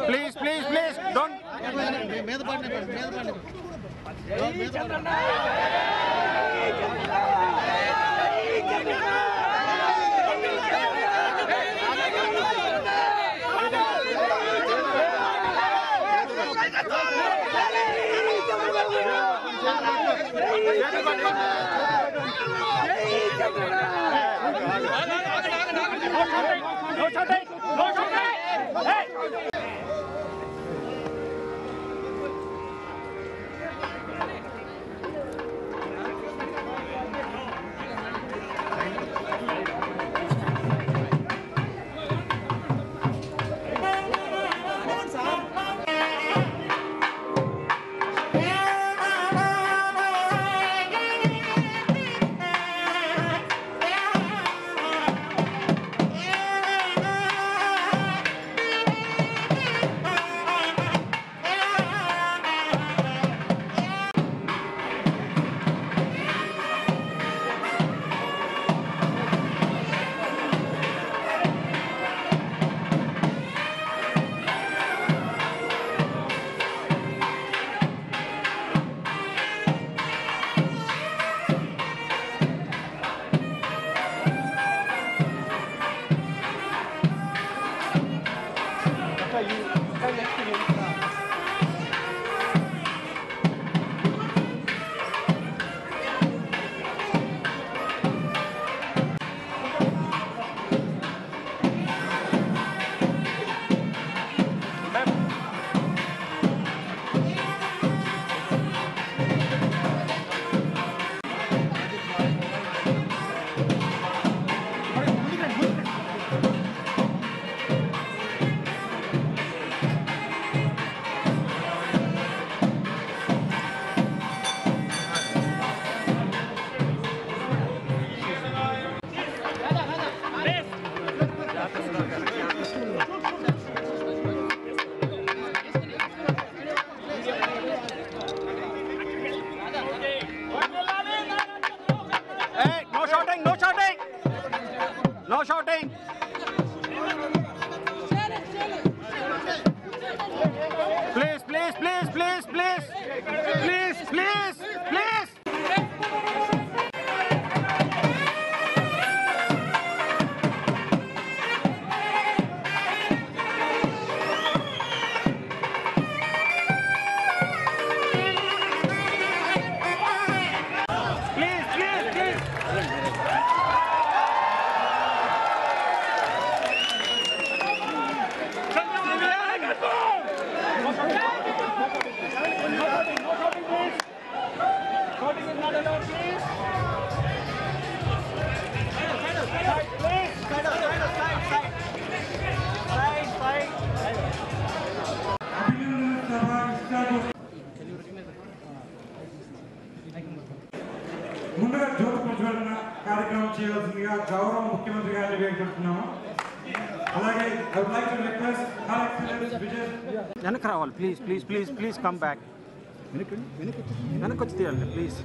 Please, please, please, don't. No shouting. Please, please, please, please, please, please, please, please. ముందుగా జ్యోతి ప్రజ్వలన కార్యక్రమం చేయవలసిందిగా గౌరవ ముఖ్యమంత్రి గారిని వేడుకుంటున్నాము. అలాగే I would like to request Her Excellency Vijay. వెనక్కి రావాలి please please please please come back. వెనక్కి వచ్చి తీయాలి ప్లీజ్.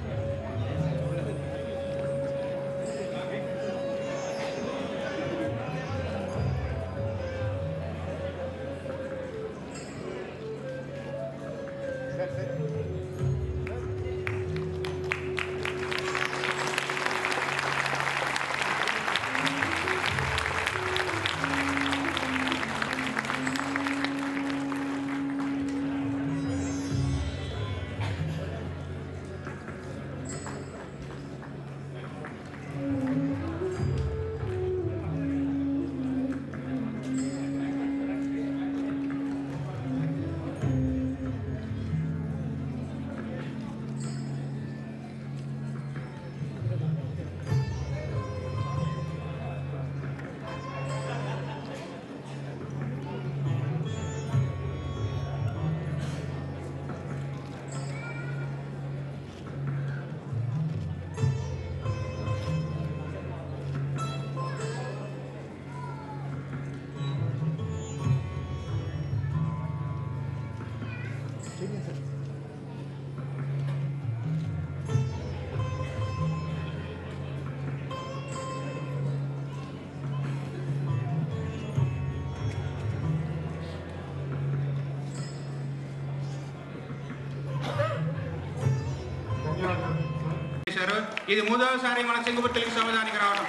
ఇది 3వసారి మన సింగపూర్ తెలుగు సమాజానికి రావడం.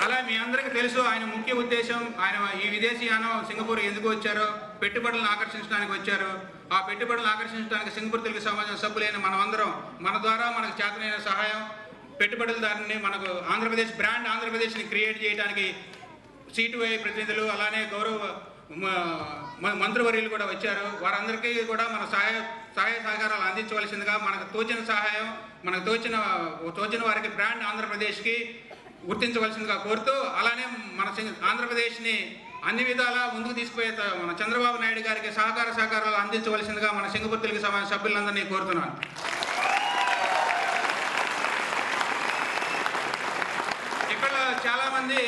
అలా మీ అందరికీ తెలుసు ఆయన ముఖ్య ఉద్దేశం. ఆయన ఈ విదేశీయానం సింగపూర్ ఎందుకు వచ్చారో, పెట్టుబడులను ఆకర్షించడానికి వచ్చారు. ఆ పెట్టుబడులను ఆకర్షించడానికి సింగపూర్ తెలుగు సమాజం సభ్యులైన మనమందరం మన ద్వారా మనకు చేతనైన సహాయం, పెట్టుబడులదారుని మనకు ఆంధ్రప్రదేశ్ బ్రాండ్ ఆంధ్రప్రదేశ్ని క్రియేట్ చేయడానికి C2I ప్రతినిధులు అలానే గౌరవ మంత్రివర్యులు కూడా వచ్చారు. వారందరికీ కూడా మన సహాయ సహకారాలు అందించవలసిందిగా మనకు తోచిన సహాయం, మనకు తోచిన వారికి బ్రాండ్ ఆంధ్రప్రదేశ్కి గుర్తించవలసిందిగా కోరుతూ, అలానే మన ఆంధ్రప్రదేశ్ని అన్ని విధాలా ముందుకు తీసుకుపోయే మన చంద్రబాబు నాయుడు గారికి సహకారాలు అందించవలసిందిగా మన సింగపూర్ తెలుగు సమాజ సభ్యులందరినీ కోరుతున్నాను. ఇక్కడ చాలామంది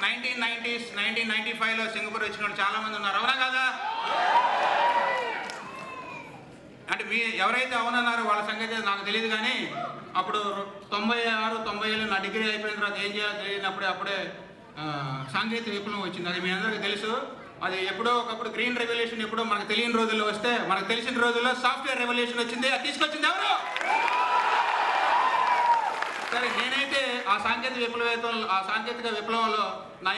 1990s 1995లో సింగపూర్ వచ్చిన వాళ్ళు చాలామంది ఉన్నారు, అవునా కదా? అంటే ఎవరైతే అవునన్నారో వాళ్ళ సంగతి నాకు తెలియదు. కానీ అప్పుడు 96, 97 నా డిగ్రీ అయిపోయిన తర్వాత ఏం చేయాలో తెలియనప్పుడే అప్పుడే సాంకేతిక విప్లవం వచ్చింది. అది మీ అందరికీ తెలుసు. అది ఎప్పుడో ఒకప్పుడు గ్రీన్ రెవల్యూషన్ ఎప్పుడో మనకు తెలియని రోజుల్లో వస్తే, మనకు తెలిసిన రోజుల్లో సాఫ్ట్వేర్ రెవల్యూషన్ వచ్చింది. అది తీసుకొచ్చింది ఎవరు? సరే, నేనైతే ఆ సాంకేతిక విప్లవంలో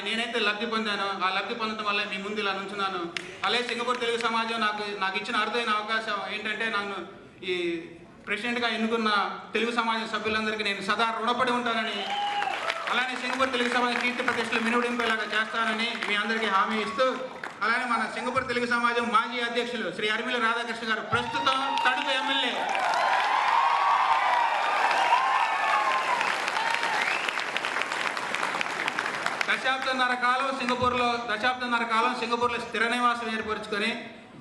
నేనైతే లబ్ధి పొందాను. ఆ లబ్ధి పొందడం వల్ల మీ ముందు ఇలా నుంచున్నాను. అలాగే సింగపూర్ తెలుగు సమాజం నాకు ఇచ్చిన అరుదైన అవకాశం ఏంటంటే, నన్ను ఈ ప్రెసిడెంట్గా ఎన్నుకున్న తెలుగు సమాజం సభ్యులందరికీ నేను సదా రుణపడి ఉంటానని, అలానే సింగపూర్ తెలుగు సమాజం కీర్తి ప్రతిష్టలు మినువడింపేలాగా చేస్తానని మీ అందరికీ హామీ ఇస్తూ, అలానే మన సింగపూర్ తెలుగు సమాజం మాజీ అధ్యక్షులు శ్రీ అరిమిల రాధాకృష్ణ గారు, ప్రస్తుతం తణుకు ఎమ్మెల్యే, దశాబ్దన్నర కాలం సింగపూర్లో స్థిర నివాసం ఏర్పరచుకొని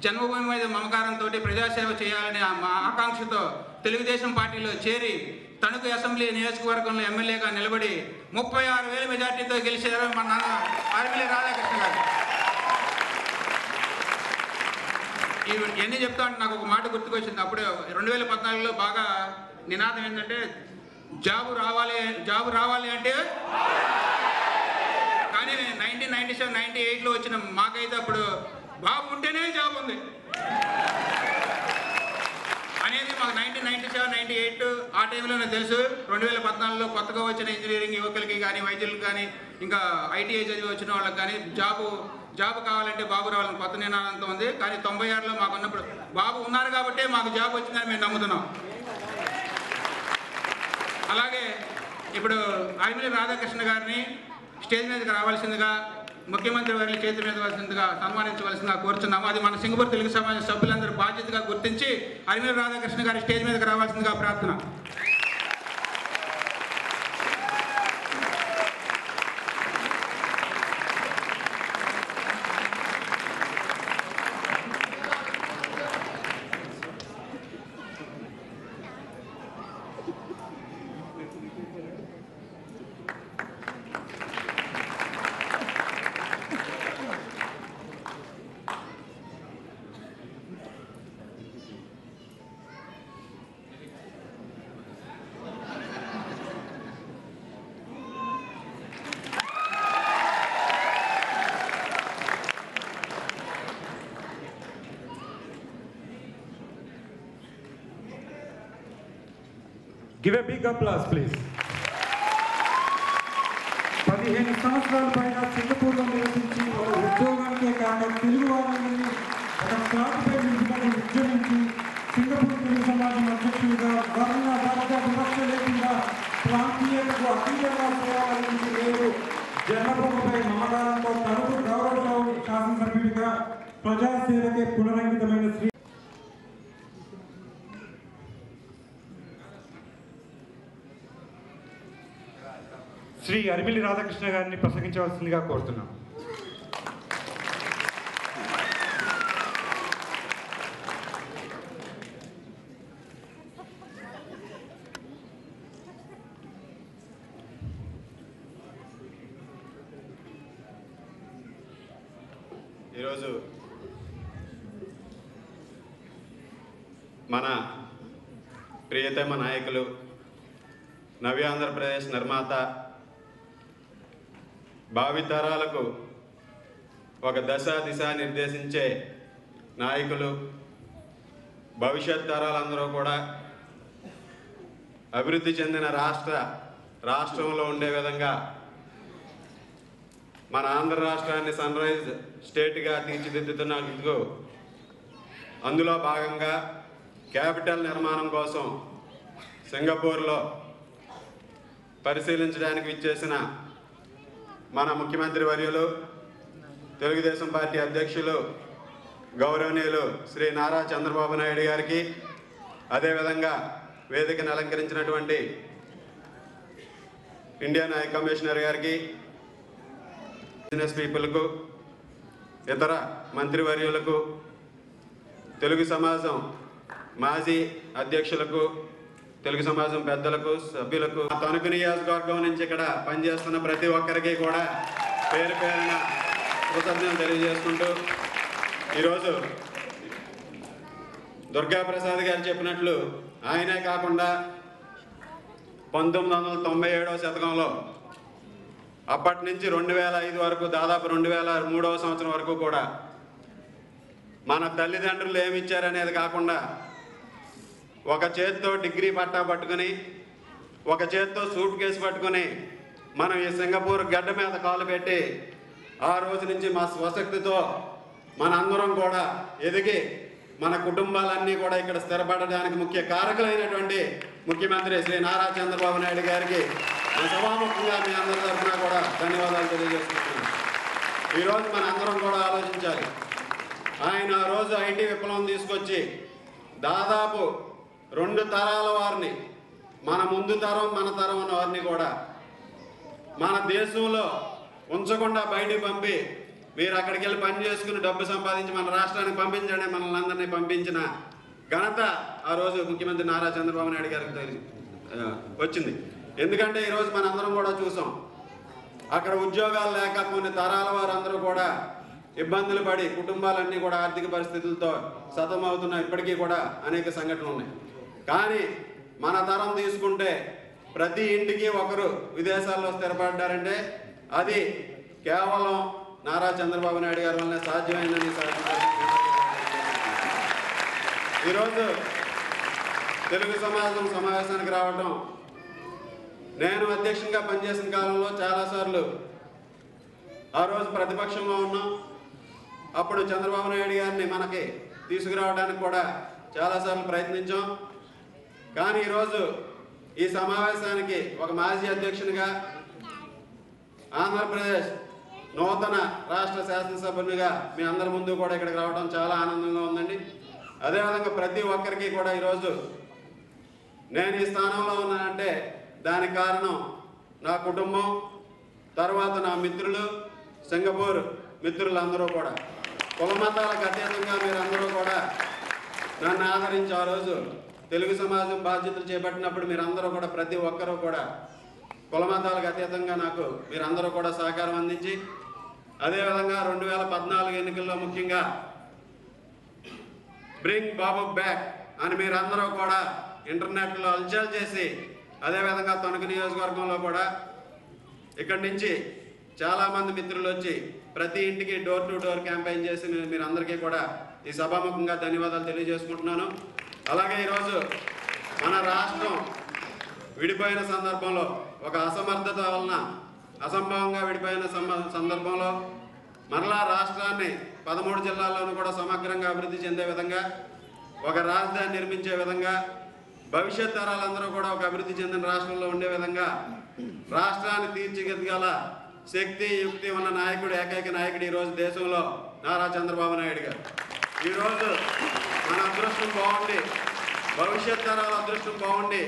జన్మభూమి మీద మమకారంతో ప్రజాసేవ చేయాలనే మా ఆకాంక్షతో తెలుగుదేశం పార్టీలో చేరి తణుకు అసెంబ్లీ నియోజకవర్గంలో ఎమ్మెల్యేగా నిలబడి 36,000 మెజార్టీతో గెలిచారు మన నాన్న అరిమిల రాధాకృష్ణ గారు. ఇవన్నీ చెప్తా అంటే నాకు ఒక మాట గుర్తుకొచ్చింది. అప్పుడే 2014లో బాగా నినాదం ఏంటంటే, జాబు రావాలి అంటే. కానీ 1997, 98లో వచ్చిన మాకైతే అప్పుడు బాబు ఉంటేనే జాబ్ ఉంది అనేది మాకు 1997, 98 ఆ టైంలోనే తెలుసు. 2014లో కొత్తగా వచ్చిన ఇంజనీరింగ్ యువకులకి కానీ, వైద్యులకు కానీ, ఇంకా ITI చదివి వచ్చిన వాళ్ళకి కానీ జాబ్ కావాలంటే బాబు రావాలని కొత్త నినాదంతో ఉంది. కానీ 96లో మాకు ఉన్నప్పుడు బాబు ఉన్నారు కాబట్టే మాకు జాబ్ వచ్చిందని మేము నమ్ముతున్నాం. అలాగే ఇప్పుడు అరిమిల రాధాకృష్ణ గారిని స్టేజ్ మీదకి రావాల్సిందిగా, ముఖ్యమంత్రి వారి చేతి మీద సన్మానించవలసిందిగా కోరుచున్నాము. అది మన సింగపూర్ తెలుగు సమాజ సభ్యులందరూ బాధ్యతగా గుర్తించి అరిమిల రాధాకృష్ణ గారి స్టేజ్ మీదకి రావాల్సిందిగా ప్రార్థన. Give a big applause, please. 15 సంవత్సరాల పైగా సింగపూర్లో నివసించి ఒక ఉద్యోగానికే కాక తెలుగు వారిని ఒక స్థాయిపై నిలుపుకొని ఉద్యమించి సింగపూర్ తెలుగు సమాజం అధ్యక్షుడిగా వర్ణ వర్గ వివక్ష లేకుండా ప్రాంతీయతకు అతీతంగా సేవలందించి నేడు జన్మభూమిపై మమకారంతో తణుకు గౌరవ శాసనసభ్యుడిగా ప్రజాసేవకే పునరంకితమైన శ్రీ అరిమిలి రాధాకృష్ణ గారిని ప్రసంగించవలసిందిగా కోరుతున్నాం. ఈరోజు మన ప్రియతమ నాయకులు, నవ్య ఆంధ్రప్రదేశ్ నిర్మాత, భావితరాలకు ఒక దిశ నిర్దేశించే నాయకులు, భవిష్యత్ తరాలందరూ కూడా అభివృద్ధి చెందిన రాష్ట్రంలో ఉండే విధంగా మన ఆంధ్ర రాష్ట్రాన్ని సన్ రైజ్ స్టేట్గా తీర్చిదిద్దుతున్నందుకు అందులో భాగంగా క్యాపిటల్ నిర్మాణం కోసం సింగపూర్లో పరిశీలించడానికి విచ్చేసిన మన ముఖ్యమంత్రి వర్యులు తెలుగుదేశం పార్టీ అధ్యక్షులు గౌరవనీయులు శ్రీ నారా చంద్రబాబు నాయుడు గారికి, అదేవిధంగా వేదికను అలంకరించినటువంటి ఇండియన్ హై కమిషనర్ గారికి, బిజినెస్ పీపుల్కు, ఇతర మంత్రివర్యులకు, తెలుగు సమాజం మాజీ అధ్యక్షులకు, తెలుగు సమాజం పెద్దలకు, సభ్యులకు, తణుకు నియోజకవర్గం నుంచి ఇక్కడ పనిచేస్తున్న ప్రతి ఒక్కరికి కూడా పేరు పేరున కృతజ్ఞతలు తెలియజేసుకుంటూ, ఈరోజు దుర్గాప్రసాద్ గారు చెప్పినట్లు ఆయనే కాకుండా 1997వ శతకంలో అప్పటి నుంచి 2005 వరకు, దాదాపు 2003వ సంవత్సరం వరకు కూడా మన తల్లిదండ్రులు ఏమి ఇచ్చారనేది కాకుండా ఒక చేత్తో డిగ్రీ పట్టా పట్టుకుని, ఒక చేత్తో సూట్ కేసు పట్టుకుని మనం ఈ సింగపూర్ గడ్డ మీద కాలు పెట్టి ఆ రోజు నుంచి మా స్వశక్తితో మనందరం కూడా ఎదిగి మన కుటుంబాలన్నీ కూడా ఇక్కడ స్థిరపడడానికి ముఖ్య కారకులైనటువంటి ముఖ్యమంత్రి శ్రీ నారా చంద్రబాబు నాయుడు గారికి సభాముఖంగా మీ అందరి తరఫున కూడా ధన్యవాదాలు తెలియజేస్తున్నాను. ఈరోజు మన అందరం కూడా ఆలోచించాలి. ఆయన ఆ రోజు ఐటీ విప్లవం తీసుకొచ్చి దాదాపు 2 తరాల వారిని, మన ముందు తరం మన తరం ఉన్న వారిని కూడా మన దేశంలో ఉంచకుండా బయటికి పంపి మీరు అక్కడికి వెళ్ళి పని చేసుకుని డబ్బు సంపాదించి మన రాష్ట్రానికి పంపించండి, మనల్ని అందరినీ పంపించిన ఘనత ఆ రోజు ముఖ్యమంత్రి నారా చంద్రబాబు నాయుడు గారికి వచ్చింది. ఎందుకంటే ఈరోజు మనందరం కూడా చూసాం, అక్కడ ఉద్యోగాలు లేక కొన్ని తరాల వారందరూ కూడా ఇబ్బందులు పడి కుటుంబాలన్నీ కూడా ఆర్థిక పరిస్థితులతో సతమవుతున్న ఇప్పటికీ కూడా అనేక సంఘటనలు ఉన్నాయి. కానీ మన తరం తీసుకుంటే ప్రతి ఇంటికి ఒకరు విదేశాల్లో స్థిరపడ్డారంటే అది కేవలం నారా చంద్రబాబు నాయుడు గారి వల్లనే సాధ్యమైందని ఈరోజు తెలుగు సమాజం సమావేశానికి రావటం, నేను అధ్యక్షునిగా పనిచేసిన కాలంలో చాలాసార్లు ఆ రోజు ప్రతిపక్షంలో ఉన్నాం. అప్పుడు చంద్రబాబు నాయుడు గారిని మనకి తీసుకురావడానికి కూడా చాలాసార్లు ప్రయత్నించాం. కానీ ఈరోజు ఈ సమావేశానికి ఒక మాజీ అధ్యక్షునిగా, ఆంధ్రప్రదేశ్ నూతన రాష్ట్ర శాసనసభ్యునిగా మీ అందరి ముందు కూడా ఇక్కడికి రావడం చాలా ఆనందంగా ఉందండి. అదేవిధంగా ప్రతి ఒక్కరికి కూడా ఈరోజు నేను ఈ స్థానంలో ఉన్నానంటే దానికి కారణం నా కుటుంబం, తర్వాత నా మిత్రులు, సింగపూర్ మిత్రులందరూ కూడా కులమతాలకు అతీతంగా మీరందరూ కూడా నన్ను ఆదరించి ఆ రోజు తెలుగు సమాజం బాధ్యతలు చేపట్టినప్పుడు మీరందరూ కూడా ప్రతి ఒక్కరూ కూడా కులమతాలకు అతీతంగా నాకు మీరందరూ కూడా సహకారం అందించి, అదేవిధంగా 2014 ఎన్నికల్లో ముఖ్యంగా బ్రింగ్ బాబు బ్యాక్ అని మీరందరూ కూడా ఇంటర్నెట్లో అల్చల్ చేసి, అదేవిధంగా తణుకు నియోజకవర్గంలో కూడా ఇక్కడి నుంచి చాలామంది మిత్రులు వచ్చి ప్రతి ఇంటికి డోర్ టు డోర్ క్యాంపెయిన్ చేసి మీరందరికీ కూడా ఈ సభాముఖంగా ధన్యవాదాలు తెలియజేసుకుంటున్నాను. అలాగే ఈరోజు మన రాష్ట్రం విడిపోయిన సందర్భంలో, ఒక అసమర్థత వలన అసంభవంగా విడిపోయిన సందర్భంలో మరలా రాష్ట్రాన్ని 13 జిల్లాల్లోనూ కూడా సమగ్రంగా అభివృద్ధి చెందే విధంగా, ఒక రాజధాని నిర్మించే విధంగా, భవిష్యత్ తరాలందరూ కూడా ఒక అభివృద్ధి చెందిన రాష్ట్రంలో ఉండే విధంగా రాష్ట్రాన్ని తీర్చిదిద్దగల శక్తి, యుక్తి ఉన్న నాయకుడు, ఏకైక నాయకుడు ఈరోజు దేశంలో నారా చంద్రబాబు నాయుడు గారు. ఈరోజు మన అదృష్టం బాగుండి, భవిష్యత్ తరాల అదృష్టం బాగుండి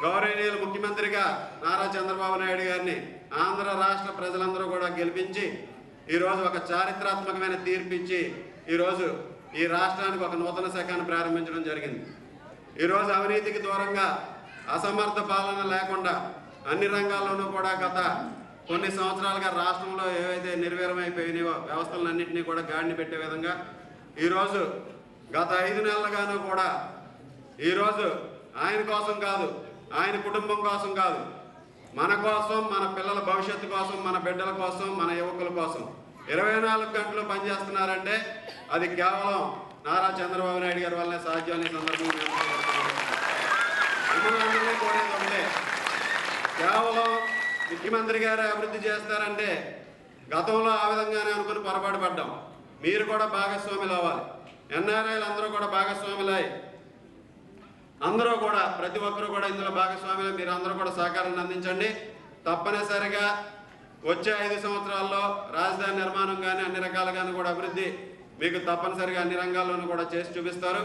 గౌరవనీయులు ముఖ్యమంత్రిగా నారా చంద్రబాబు నాయుడు గారిని ఆంధ్ర రాష్ట్ర ప్రజలందరూ కూడా గెలిపించి ఈరోజు ఒక చారిత్రాత్మకమైన తీర్పిచ్చి ఈరోజు ఈ రాష్ట్రానికి ఒక నూతన శాఖను ప్రారంభించడం జరిగింది. ఈరోజు అవినీతికి దూరంగా, అసమర్థ పాలన లేకుండా అన్ని రంగాల్లోనూ కూడా గత కొన్ని సంవత్సరాలుగా రాష్ట్రంలో ఏవైతే నిర్వీర్యమైపోయినాయో వ్యవస్థలన్నింటినీ కూడా గాడిని పెట్టే విధంగా ఈరోజు గత 5 నెలలుగాను కూడా ఈరోజు ఆయన కోసం కాదు, ఆయన కుటుంబం కోసం కాదు, మన కోసం, మన పిల్లల భవిష్యత్తు కోసం, మన బిడ్డల కోసం, మన యువకుల కోసం 24 గంటలు పనిచేస్తున్నారంటే అది కేవలం నారా చంద్రబాబు నాయుడు గారి వల్లనే సాధ్యం అనే సందర్భంగా మిమ్మల్ని కోరేది ఒకటే, కేవలం ముఖ్యమంత్రి గారే అభివృద్ధి చేస్తారంటే గతంలో ఆ విధంగానే అనుకుని పొరపాటు పడ్డాం. మీరు కూడా భాగస్వాములు అవ్వాలి. ఎన్ఆర్ఐలు అందరూ కూడా భాగస్వాములై అందరూ కూడా ప్రతి ఒక్కరూ కూడా ఇందులో భాగస్వాములు మీరు అందరూ కూడా సహకారాన్ని అందించండి. తప్పనిసరిగా వచ్చే 5 సంవత్సరాల్లో రాజధాని నిర్మాణం కానీ అన్ని రకాలుగాను కూడా అభివృద్ధి మీకు తప్పనిసరిగా అన్ని రంగాల్లోనూ కూడా చేసి చూపిస్తారు.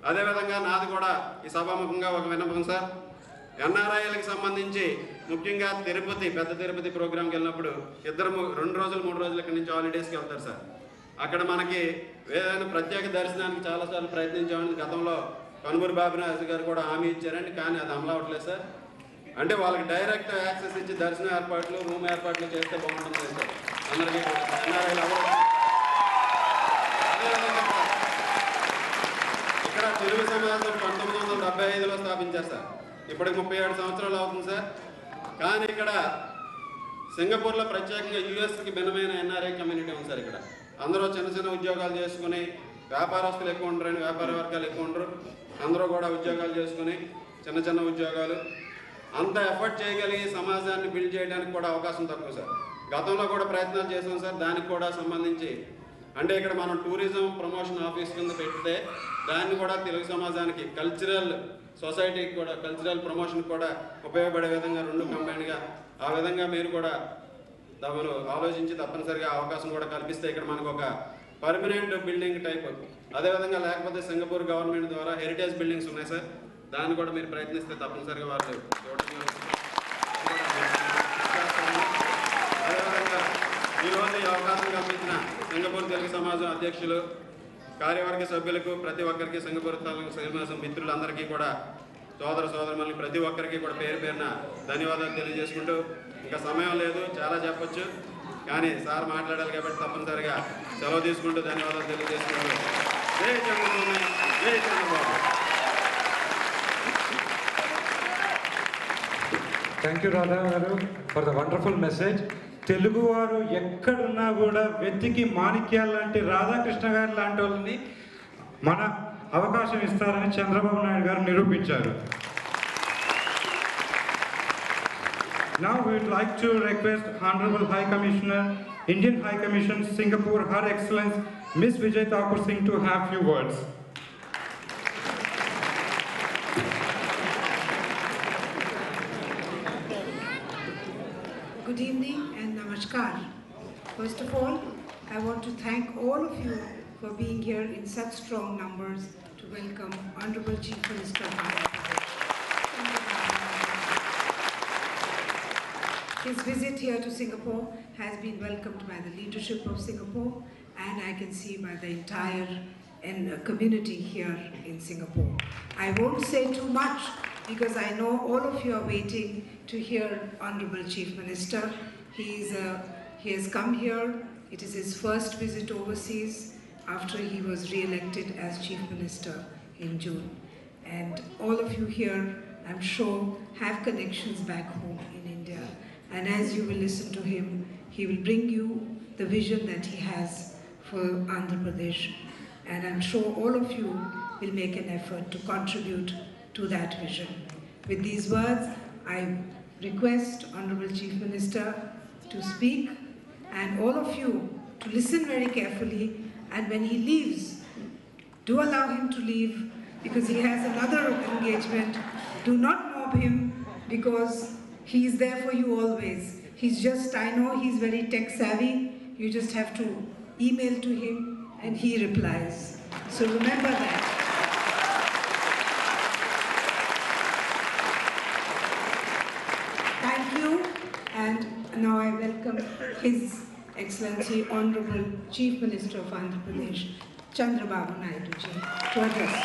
అదేవిధంగా నాది కూడా ఈ సభాముఖంగా ఒక విన్నపం సార్. ఎన్ఆర్ఐలకు సంబంధించి ముఖ్యంగా తిరుపతి, పెద్ద తిరుపతి ప్రోగ్రాంకి వెళ్ళినప్పుడు 2 రోజులు 3 రోజులు ఇక్కడి నుంచి హాలిడేస్కి వెళ్తారు సార్. అక్కడ మనకి ఏదైనా ప్రత్యేక దర్శనానికి చాలాసార్లు ప్రయత్నించామని గతంలో కనుమూరి బాబురాజు గారు కూడా హామీ ఇచ్చారండి, కానీ అది అమలు అవ్వట్లేదు సార్. అంటే వాళ్ళకి డైరెక్ట్ యాక్సెస్ ఇచ్చి దర్శన ఏర్పాట్లు, రూమ్ ఏర్పాట్లు చేస్తే బాగుంటుంది సార్ అందరికీ. ఇక్కడ తెలుగు సమాజం 1975లో స్థాపించారు సార్. ఇప్పటికి 37 సంవత్సరాలు అవుతుంది సార్. కానీ ఇక్కడ సింగపూర్లో ప్రత్యేకంగా యూఎస్కి భిన్నమైన ఎన్ఆర్ఐ కమ్యూనిటీ ఉంది సార్. ఇక్కడ అందరూ చిన్న చిన్న ఉద్యోగాలు చేసుకుని, వ్యాపారస్తులు ఎక్కువ ఉండరండి, వ్యాపార వర్గాలు ఎక్కువ ఉండరు, అందరూ కూడా ఉద్యోగాలు చేసుకుని చిన్న చిన్న ఉద్యోగాలు అంత ఎఫర్ట్ చేయగలిగి సమాజాన్ని బిల్డ్ చేయడానికి కూడా అవకాశం తక్కువ సార్. గతంలో కూడా ప్రయత్నాలు చేసాం సార్. దానికి కూడా సంబంధించి అంటే ఇక్కడ మనం టూరిజం ప్రమోషన్ ఆఫీస్ కింద పెడితే దాన్ని కూడా తెలుగు సమాజానికి కల్చరల్ సొసైటీకి కూడా కల్చరల్ ప్రమోషన్ కూడా ఉపయోగపడే విధంగా 2 కంబైన్డ్గా ఆ విధంగా మీరు కూడా తమరు ఆలోచించి తప్పనిసరిగా అవకాశం కూడా కల్పిస్తే ఇక్కడ మనకు ఒక పర్మనెంట్ బిల్డింగ్ టైప్, అదేవిధంగా లేకపోతే సింగపూర్ గవర్నమెంట్ ద్వారా హెరిటేజ్ బిల్డింగ్స్ ఉన్నాయి సార్. దాన్ని కూడా మీరు ప్రయత్నిస్తే తప్పనిసరిగా వాళ్ళు అదేవిధంగా ఈరోజు ఈ అవకాశం కల్పించిన సింగపూర్ తెలుగు సమాజం అధ్యక్షులు, కార్యవర్గ సభ్యులకు, ప్రతి ఒక్కరికి సింగపూర్ తెలుగు సమాజం మిత్రులందరికీ కూడా సోదరుమణులు ప్రతి ఒక్కరికి కూడా పేరు పేరున ధన్యవాదాలు తెలియజేసుకుంటూ, ఇంకా సమయం లేదు చాలా చెప్పొచ్చు కానీ సార్ మాట్లాడాలి కాబట్టి తప్పనిసరిగా సెలవు తీసుకుంటూ ధన్యవాదాలు తెలియజేసుకుంటూ జై చంద్రబాబు, జై చంద్రబాబు. థ్యాంక్ యూ రాధా గారు ఫర్ ద వండర్ఫుల్ మెసేజ్. తెలుగువారు ఎక్కడున్నా కూడా వెతికి మాణిక్యాల లాంటి రాధాకృష్ణ గారు లాంటి వాళ్ళని మన అవకాశం ఇస్తారని చంద్రబాబు నాయుడు గారు నిరూపించారు. Now we would like to request Honorable High Commissioner, Indian High Commission, Singapore, Her Excellence Ms. Vijay Thakur Singh to have few words. Good evening and namaskar. First of all, I want to thank all of you for being here in such strong numbers to welcome Honorable Chief Minister of Andhra Pradesh. His visit here to Singapore has been welcomed by the leadership of Singapore and I can see by the entire community here in Singapore. I won't say too much because I know all of you are waiting to hear Honorable Chief Minister. He has come here. It is his first visit overseas after he was re-elected as Chief Minister in June. And all of you here, I'm sure, have connections back home in India. And as you will listen to him, he will bring you the vision that he has for Andhra Pradesh. And I'm sure all of you will make an effort to contribute to that vision. With these words, I request Honorable Chief Minister to speak and all of you to listen very carefully, and when he leaves, do allow him to leave because he has another engagement. Do not mob him because he is there for you always. I know he's very tech savvy. You just have to email to him and he replies. So remember that. Thank you, and now I welcome His Excellency Honorable Chief Minister of Andhra Pradesh, Chandrababu Naidu ji, to address.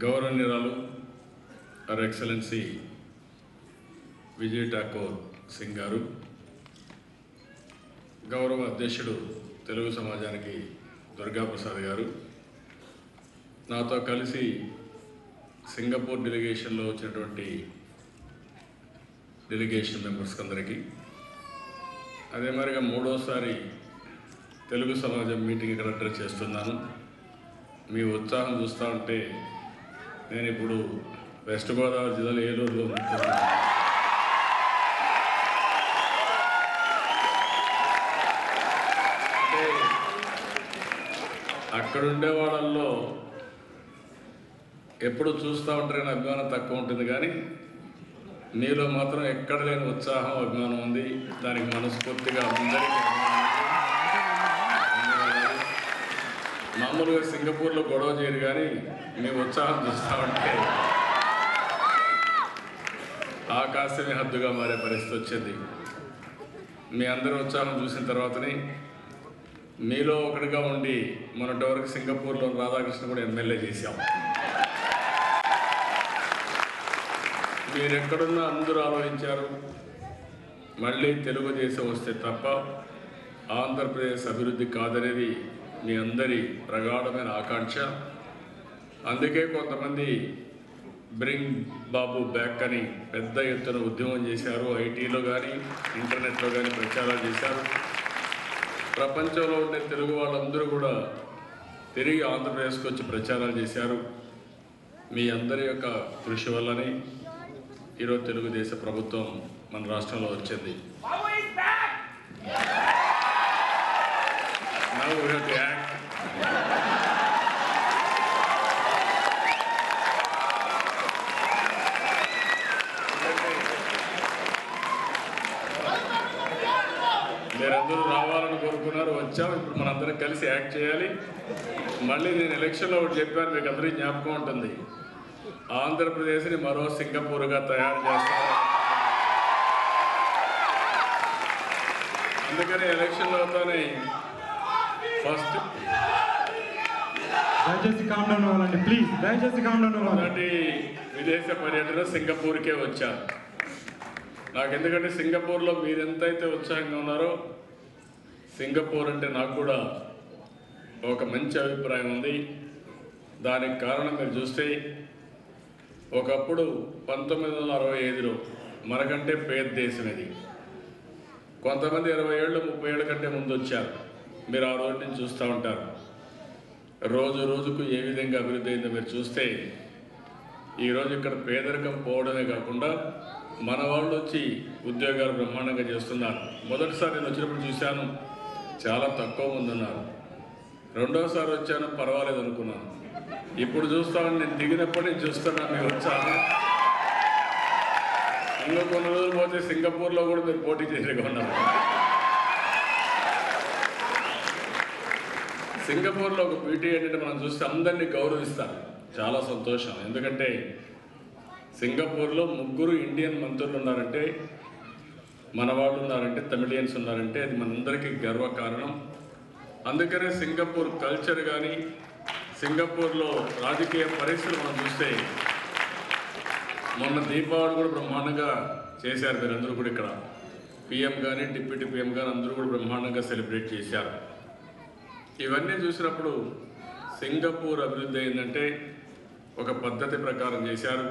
గౌరవనీయురాలు her excellency Vijay Thakur Singh గారు, గౌరవ అధ్యక్షుడు తెలుగు సమాజానికి దుర్గాప్రసాద్ గారు, నాతో కలిసి Singapore డెలిగేషన్లో వచ్చినటువంటి delegation మెంబర్స్కి అందరికీ, అదే మరిగా మూడోసారి తెలుగు సమాజం మీటింగ్ ఇక్కడ అడ్రస్ చేస్తున్నాను. మీ ఉత్సాహం చూస్తూ ఉంటే నేను ఇప్పుడు వెస్ట్ గోదావరి జిల్లాలో ఏలూరులో ఉంటున్నాను. అంటే అక్కడ ఉండే వాళ్ళల్లో ఎప్పుడు చూస్తూ ఉంటారని అభిమానం తక్కువ ఉంటుంది, కానీ మీలో మాత్రం ఎక్కడ లేని ఉత్సాహం అభిమానం ఉంది. దానికి మనస్ఫూర్తిగా అందరికీ మామూలుగా సింగపూర్లో గొడవ చేయరు, కానీ మీ ఉత్సాహం చూస్తూ ఉంటే ఆకాశమే హద్దుగా మారే పరిస్థితి వచ్చింది. మీ అందరి ఉత్సాహం చూసిన తర్వాతనే మీలో ఒకటిగా ఉండి మొన్నటి వరకు సింగపూర్లో రాధాకృష్ణ కూడా ఎమ్మెల్యే చేశాం. మీరు ఎక్కడున్నా అందరూ ఆలోచించారు, మళ్ళీ తెలుగుదేశం వస్తే తప్ప ఆంధ్రప్రదేశ్ అభివృద్ధి కాదనేది మీ అందరి ప్రగాఢమైన ఆకాంక్ష. అందుకే కొంతమంది బ్రింగ్ బాబు బ్యాక్ అని పెద్ద ఎత్తున ఉద్యమం చేశారు. ఐటీలో కానీ ఇంటర్నెట్లో కానీ ప్రచారాలు చేశారు. ప్రపంచంలో ఉండే తెలుగు వాళ్ళందరూ కూడా తిరిగి ఆంధ్రప్రదేశ్కి వచ్చి ప్రచారాలు చేశారు. మీ అందరి యొక్క కృషి వల్లనే ఈరోజు తెలుగుదేశ ప్రభుత్వం మన రాష్ట్రంలో వచ్చింది. Now we have to act. మీరందరూ రావాలని కోరుకున్నారు, వచ్చాం. ఇప్పుడు మనందరం కలిసి యాక్ట్ చేయాలి. మళ్ళీ నేను ఎలక్షన్లో ఒకటి చెప్పాను, మీకు అందరికీ జ్ఞాపకం ఉంటుంది, ఆంధ్రప్రదేశ్ని మరో సింగపూర్గా తయారు చేస్తాను. అందుకని ఎలక్షన్లో అవుతానే ఫస్ట్ దయచేసి కామ్ డౌన్ అవ్వాలండి, ప్లీజ్ దయచేసి కామ్ డౌన్ అవ్వాలి. మొదటి విదేశ పర్యటన సింగపూర్కే వచ్చాను. నాకు ఎందుకంటే సింగపూర్లో మీరెంతైతే ఉత్సాహంగా ఉన్నారో సింగపూర్ అంటే నాకు కూడా ఒక మంచి అభిప్రాయం ఉంది. దానికి కారణం మీరు చూస్తే ఒకప్పుడు 1965లో మనకంటే పేద దేశం ఇది. కొంతమంది 20 ఏళ్ళు 30 ఏళ్ళ కంటే ముందు వచ్చారు. మీరు ఆ రోజు నుంచి చూస్తూ ఉంటారు. రోజు రోజుకు ఏ విధంగా అభివృద్ధి అయిందో మీరు చూస్తే ఈరోజు ఇక్కడ పేదరికం పోవడమే కాకుండా మన వాళ్ళు వచ్చి ఉద్యోగాలు బ్రహ్మాండంగా చేస్తున్నారు. మొదటిసారి నేను వచ్చినప్పుడు చూశాను, చాలా తక్కువ మంది ఉన్నారు. రెండోసారి వచ్చాను, పర్వాలేదు అనుకున్నాను. ఇప్పుడు చూస్తామని నేను దిగినప్పటి నుంచి చూస్తున్నాను మీరు వచ్చాను. ఇంకా కొన్ని రోజులు పోతే సింగపూర్లో కూడా మీరు పోటీ చేసేగా ఉన్నారు. సింగపూర్లో ఒక బ్యూటీ ఏంటంటే మనం చూస్తే అందరినీ గౌరవిస్తారు. చాలా సంతోషం. ఎందుకంటే సింగపూర్లో 3 ఇండియన్ మంత్రులు ఉన్నారంటే, మన వాళ్ళు ఉన్నారంటే, తమిళియన్స్ ఉన్నారంటే అది మనందరికీ గర్వకారణం. అందుకనే సింగపూర్ కల్చర్ కానీ సింగపూర్లో రాజకీయ పరిస్థితులు మనం చూస్తే మొన్న దీపావళి కూడా బ్రహ్మాండంగా చేశారు. మీరందరూ కూడా ఇక్కడ పిఎం కానీ డిప్యూటీ పిఎం కానీ అందరూ కూడా బ్రహ్మాండంగా సెలబ్రేట్ చేశారు. ఇవన్నీ చూసినప్పుడు సింగపూర్ అభివృద్ధి అయిందంటే ఒక పద్ధతి ప్రకారం చేశారు.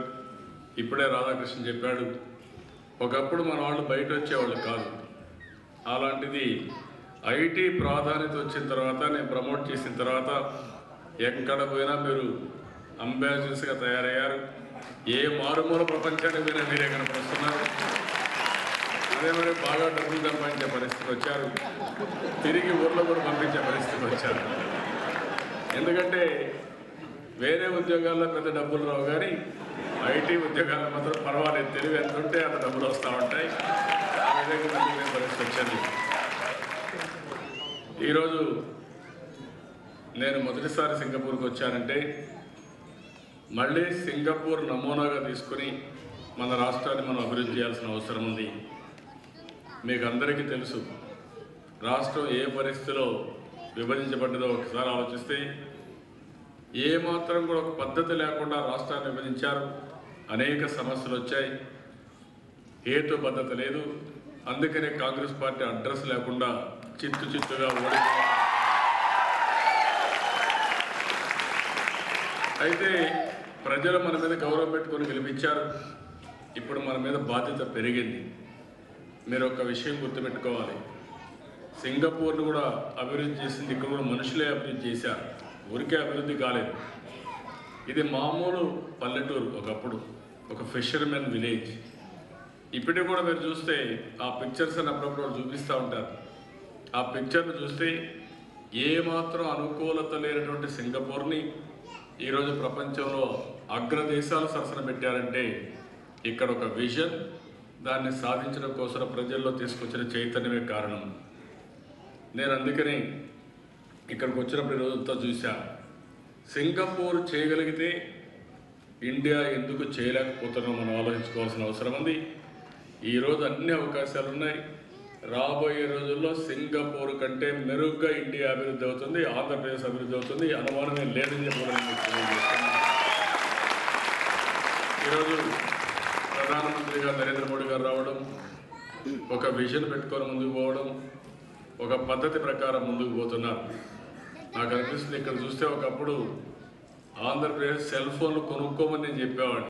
ఇప్పుడే రాధాకృష్ణ చెప్పాడు, ఒకప్పుడు మన వాళ్ళు బయట వచ్చేవాళ్ళు కాదు. అలాంటిది ఐటీ ప్రాధాన్యత వచ్చిన తర్వాత, నేను ప్రమోట్ చేసిన తర్వాత ఎక్కడ పోయినా మీరు అంబాసిడర్స్గా తయారయ్యారు. ఏ మారుమూల ప్రపంచానికి పోయినా మీరే కనపడుతున్నారు. అదే మరి బాగా డబ్బులు సంపాదించే పరిస్థితికి వచ్చారు. తిరిగి ఊర్లో కూడా పంపించే పరిస్థితికి వచ్చారు. ఎందుకంటే వేరే ఉద్యోగాల్లో పెద్ద డబ్బులు రావు, కానీ ఐటీ ఉద్యోగాల్లో మాత్రం పర్వాలేదు. తెలివి ఎంత ఉంటే అంత డబ్బులు వస్తూ ఉంటాయి. ఆ విధంగా పంపించే పరిస్థితి వచ్చింది. ఈరోజు నేను మొదటిసారి సింగపూర్కి వచ్చానంటే మళ్ళీ సింగపూర్ నమూనాగా తీసుకుని మన రాష్ట్రాన్ని మనం అభివృద్ధి చేయాల్సిన అవసరం ఉంది. మీకు అందరికీ తెలుసు, రాష్ట్రం ఏ పరిస్థితిలో విభజించబడ్డదో ఒకసారి ఆలోచిస్తే ఏమాత్రం కూడా ఒక పద్ధతి లేకుండా రాష్ట్రాన్ని విభజించారు. అనేక సమస్యలు వచ్చాయి, హేతుబద్ధత లేదు. అందుకనే కాంగ్రెస్ పార్టీ అడ్రస్ లేకుండా చిత్తుగా ఓడిపోయింది. అయితే ప్రజలు మన మీద గౌరవం పెట్టుకొని గెలిపించారు. ఇప్పుడు మన మీద బాధ్యత పెరిగింది. మీరు ఒక విషయం గుర్తుపెట్టుకోవాలి, సింగపూర్ను కూడా అభివృద్ధి చేసింది, ఇక్కడ కూడా మనుషులే అభివృద్ధి చేశారు, ఊరికే అభివృద్ధి కాలేదు. ఇది మామూలు పల్లెటూరు, ఒకప్పుడు ఒక ఫిషర్మెన్ విలేజ్. ఇప్పటికి కూడా మీరు చూస్తే ఆ పిక్చర్స్ అని అప్పుడప్పుడు చూపిస్తూ ఉంటారు. ఆ పిక్చర్ను చూస్తే ఏమాత్రం అనుకూలత లేనటువంటి సింగపూర్ని ఈరోజు ప్రపంచంలో అగ్రదేశాలు సరసన పెట్టారంటే ఇక్కడ ఒక విజన్, దాన్ని సాధించడం కోసం ప్రజల్లో తీసుకొచ్చిన చైతన్యమే కారణం. నేను అందుకని ఇక్కడికి వచ్చినప్పుడు ఈరోజుతో చూసా, సింగపూర్ చేయగలిగితే ఇండియా ఎందుకు చేయలేకపోతున్నాం మనం ఆలోచించుకోవాల్సిన అవసరం ఉంది. ఈరోజు అన్ని అవకాశాలు ఉన్నాయి. రాబోయే రోజుల్లో సింగపూర్ కంటే మెరుగ్గా ఇండియా అభివృద్ధి అవుతుంది, ఆంధ్రప్రదేశ్ అభివృద్ధి అవుతుంది, అనుమానమే లేదని చెప్పాలని. ఈరోజు ప్రధానమంత్రిగా నరేంద్ర మోడీ గారు రావడం, ఒక విజన్ పెట్టుకొని ముందుకు పోవడం, ఒక పద్ధతి ప్రకారం ముందుకు పోతున్నారు. నాకు అనిపిస్తుంది ఇక్కడ చూస్తే ఒకప్పుడు ఆంధ్రప్రదేశ్ సెల్ ఫోన్లు కొనుక్కోమని నేను చెప్పేవాడిని.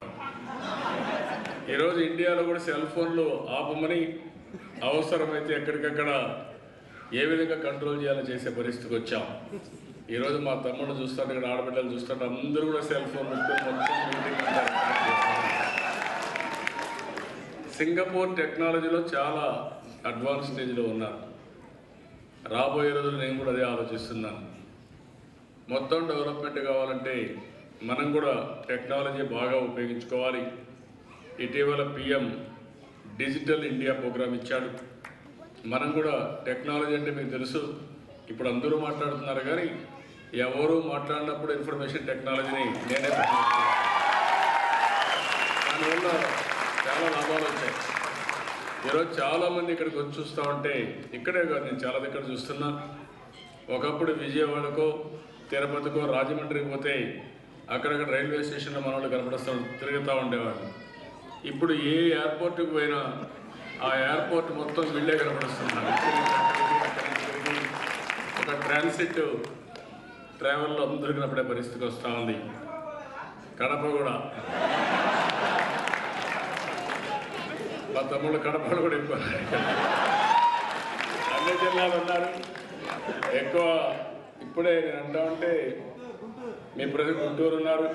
ఈరోజు ఇండియాలో కూడా సెల్ ఫోన్లు ఆపమని, అవసరమైతే ఎక్కడికక్కడ ఏ విధంగా కంట్రోల్ చేయాలో చేసే పరిస్థితికి వచ్చాం. ఈరోజు మా తమ్ముడు చూస్తుంటే, ఇక్కడ ఆడబిడ్డలు చూస్తుంటే అందరూ కూడా సెల్ ఫోన్ మొత్తం మీటింగ్ అంటారు. సింగపూర్ టెక్నాలజీలో చాలా అడ్వాన్స్ స్టేజ్లో ఉన్నారు. రాబోయే రోజులు నేను కూడా అదే ఆలోచిస్తున్నాను. మొత్తం డెవలప్మెంట్ కావాలంటే మనం కూడా టెక్నాలజీ బాగా ఉపయోగించుకోవాలి. ఇటీవల పిఎం డిజిటల్ ఇండియా ప్రోగ్రాం ఇచ్చాడు. మనం కూడా టెక్నాలజీ అంటే మీకు తెలుసు, ఇప్పుడు అందరూ మాట్లాడుతున్నారు కానీ ఎవరు మాట్లాడినప్పుడు ఇన్ఫర్మేషన్ టెక్నాలజీని నేనే ప్రశ్నిస్తున్నాను. దానివల్ల చాలా లాభాలు వచ్చాయి. ఈరోజు చాలామంది ఇక్కడికి వచ్చి చూస్తూ ఉంటే, ఇక్కడే కాదు నేను చాలా దగ్గర చూస్తున్నా, ఒకప్పుడు విజయవాడకో తిరుపతికో రాజమండ్రికి పోతే అక్కడక్కడ రైల్వే స్టేషన్లో మన వాళ్ళు కనపడుస్తూ తిరుగుతూ ఉండేవాళ్ళు. ఇప్పుడు ఏ ఎయిర్పోర్ట్కి పోయినా ఆ ఎయిర్పోర్ట్ మొత్తం వీళ్ళే కనపడుస్తున్నారు. ఒక ట్రాన్సిట్ ట్రావెల్లో అందరూ కనపడే పరిస్థితికి వస్తూ ఉంది. కడప కూడా, మా తమ్ముళ్ళు కడపలు కూడా ఎక్కువ, అన్ని జిల్లాలు ఉన్నారు ఎక్కువ. ఇప్పుడే నేను అంటా ఉంటే మీ ప్రజలు గుంటూరు ఉన్నారు,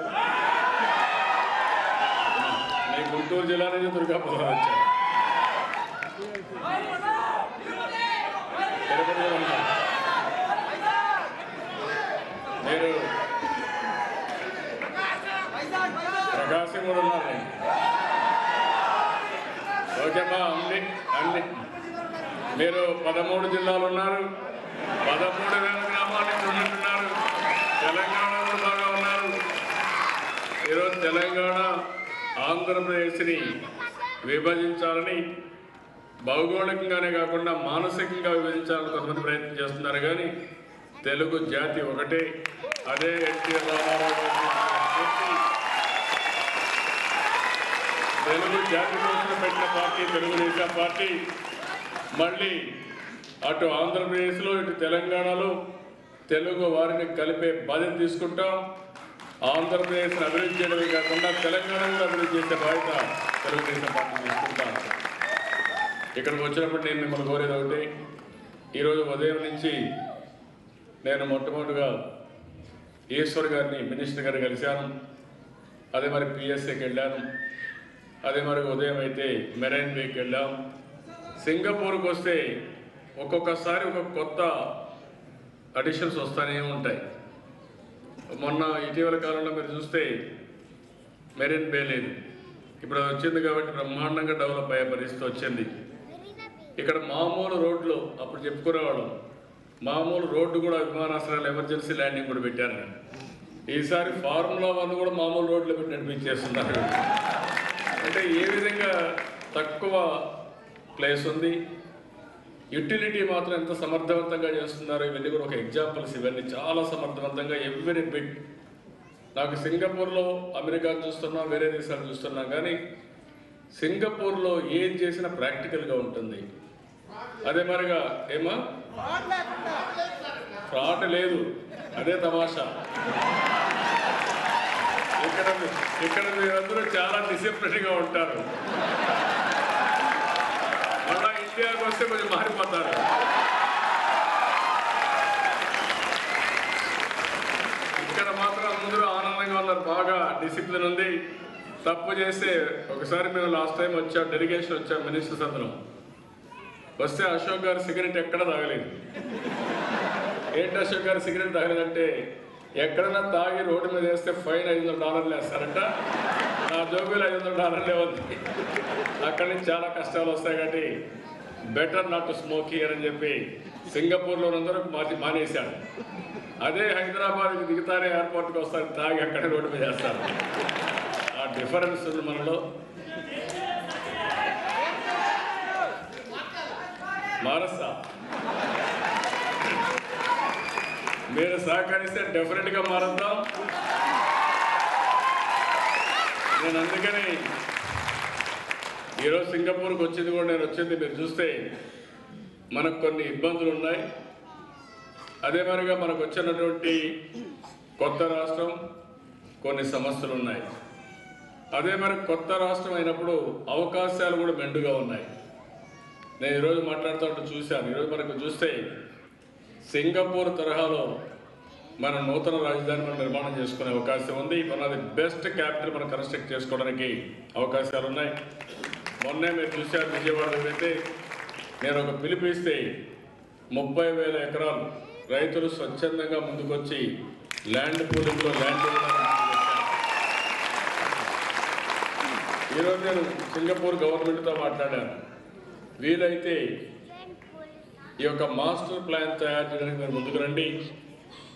మీ గుంటూరు జిల్లా నుంచి దుర్గాపురం వచ్చారు, తిరుపతి కూడా ఉన్నారు, మీరు ప్రకాశం కూడా ఉన్నారు. ఓకేమ్మా, అన్ని మీరు 13 జిల్లాలు ఉన్నారు, 13,000 గ్రామాల నుంచి ఉన్నట్టున్నారు. తెలంగాణలో బాగా ఉన్నారు. ఈరోజు తెలంగాణ ఆంధ్రప్రదేశ్ని విభజించాలని, భౌగోళికంగానే కాకుండా మానసికంగా విభజించాలని కొంతమంది ప్రయత్నం చేస్తున్నారు. కానీ తెలుగు జాతి ఒకటే, అదే ఎన్టీఆర్ రామారావు తెలుగు జాతి కోసం పెట్టిన పార్టీ తెలుగుదేశం పార్టీ. మళ్ళీ అటు ఆంధ్రప్రదేశ్లో ఇటు తెలంగాణలో తెలుగు వారిని కలిపే బాధ్యత తీసుకుంటాం. ఆంధ్రప్రదేశ్ని అభివృద్ధి చేయడమే కాకుండా తెలంగాణ కూడా అభివృద్ధి చేసే బాధ్యత తెలుగుదేశం పార్టీ తీసుకుంటాం. ఇక్కడికి వచ్చినప్పుడు నేను మిమ్మల్ని కోరేది ఒకటి, ఈరోజు ఉదయం నుంచి నేను మొట్టమొదటిగా ఈశ్వర్ గారిని మినిస్టర్ గారు కలిశాను. అదే మరి పిఎస్ఏకి వెళ్ళాను. అదే మరి ఉదయం అయితే మెరైన్ వేకి వెళ్ళాం. సింగపూర్కి వస్తే ఒక్కొక్కసారి ఒక కొత్త అడిషన్స్ వస్తూనే ఉంటాయి. మొన్న ఇటీవల కాలంలో మీరు చూస్తే మెరైన్ బే లేదు, ఇప్పుడు అది వచ్చింది కాబట్టి బ్రహ్మాండంగా డెవలప్ అయ్యే పరిస్థితి వచ్చింది. ఇక్కడ మామూలు రోడ్లు అప్పుడు చెప్పుకునేవాళ్ళం, మామూలు రోడ్డు కూడా విమానాశ్రయాలు ఎమర్జెన్సీ ల్యాండింగ్ కూడా పెట్టారు. ఈసారి ఫార్ములా 1 కూడా మామూలు రోడ్లు పెట్టి నడిపించేస్తున్నారు. అంటే ఏ విధంగా తక్కువ ప్లేస్ ఉంది, యూటిలిటీ మాత్రం ఎంత సమర్థవంతంగా చేస్తున్నారు. ఇవన్నీ కూడా ఒక ఎగ్జాంపుల్స్. ఇవన్నీ చాలా సమర్థవంతంగా ఎవ్రీ బిట్ నాకు సింగపూర్లో అమెరికా చూస్తున్నా, వేరే దేశాలు చూస్తున్నా, కానీ సింగపూర్లో ఏం చేసినా ప్రాక్టికల్గా ఉంటుంది. అదే మరిగా ఏమా ఫ్రాడ్ లేదు, అదే తమాషా. ఇక్కడ మీరందరూ చాలా డిసిప్లిన్గా ఉంటారు, మళ్ళా ఇండియాకి వస్తే కొంచెం మారిపోతారు. ఇక్కడ మాత్రం అందరూ ఆనందంగా ఉన్నారు, బాగా డిసిప్లిన్ ఉంది. తప్పు చేస్తే ఒకసారి మేము లాస్ట్ టైం వచ్చాం, డెలిగేషన్ వచ్చాం మినిస్టర్స్ అందరం. వస్తే అశోక్ గారు సిగరెట్ ఎక్కడ తాగలేదు. ఏంటి అశోక్ గారు సిగరెట్ తాగలేదంటే, ఎక్కడన్నా తాగి రోడ్డు మీద వేస్తే ఫైన్ $500 వేస్తారంట. నా జోబీలో $500 ఉంది. అక్కడి నుంచి చాలా కష్టాలు వస్తాయి కాబట్టి better not to smoke here అని చెప్పి సింగపూర్లో అందరూ మానేశాడు. అదే హైదరాబాద్కి దిగుతానే ఎయిర్పోర్ట్కి వస్తారు, తాగి అక్కడే రోడ్డు మీద వేస్తారు. ఆ డిఫరెన్స్ ఉంది మనలో. మారస్తా మీరు సహకరిస్తే డెఫినెట్గా మారుద్దాం. నేను అందుకని ఈరోజు సింగపూర్కి వచ్చింది కూడా, నేను వచ్చింది మీరు చూస్తే మనకు కొన్ని ఇబ్బందులు ఉన్నాయి. అదే మరిగా మనకు వచ్చినటువంటి కొత్త రాష్ట్రం, కొన్ని సమస్యలు ఉన్నాయి. అదే మరి కొత్త రాష్ట్రం అయినప్పుడు అవకాశాలు కూడా మెండుగా ఉన్నాయి. నేను ఈరోజు మాట్లాడుతూ చూశాను. ఈరోజు మనకు చూస్తే సింగపూర్ తరహాలో మన నూతన రాజధాని మనం నిర్మాణం చేసుకునే అవకాశం ఉంది. మనది బెస్ట్ క్యాపిటల్ మనం కన్స్ట్రక్ట్ చేసుకోవడానికి అవకాశాలు ఉన్నాయి. మొన్నే మీరు చూశారు, విజయవాడలో అయితే నేను ఒక పిలిపిస్తే 30,000 ఎకరాలు రైతులు స్వచ్ఛందంగా ముందుకొచ్చి ల్యాండ్ పూలింగ్లో ల్యాండ్ ఈరోజు నేను సింగపూర్ గవర్నమెంట్తో మాట్లాడాను. వీలైతే ఈ యొక్క మాస్టర్ ప్లాన్ తయారు చేయడానికి మీరు ముందుకు రండి.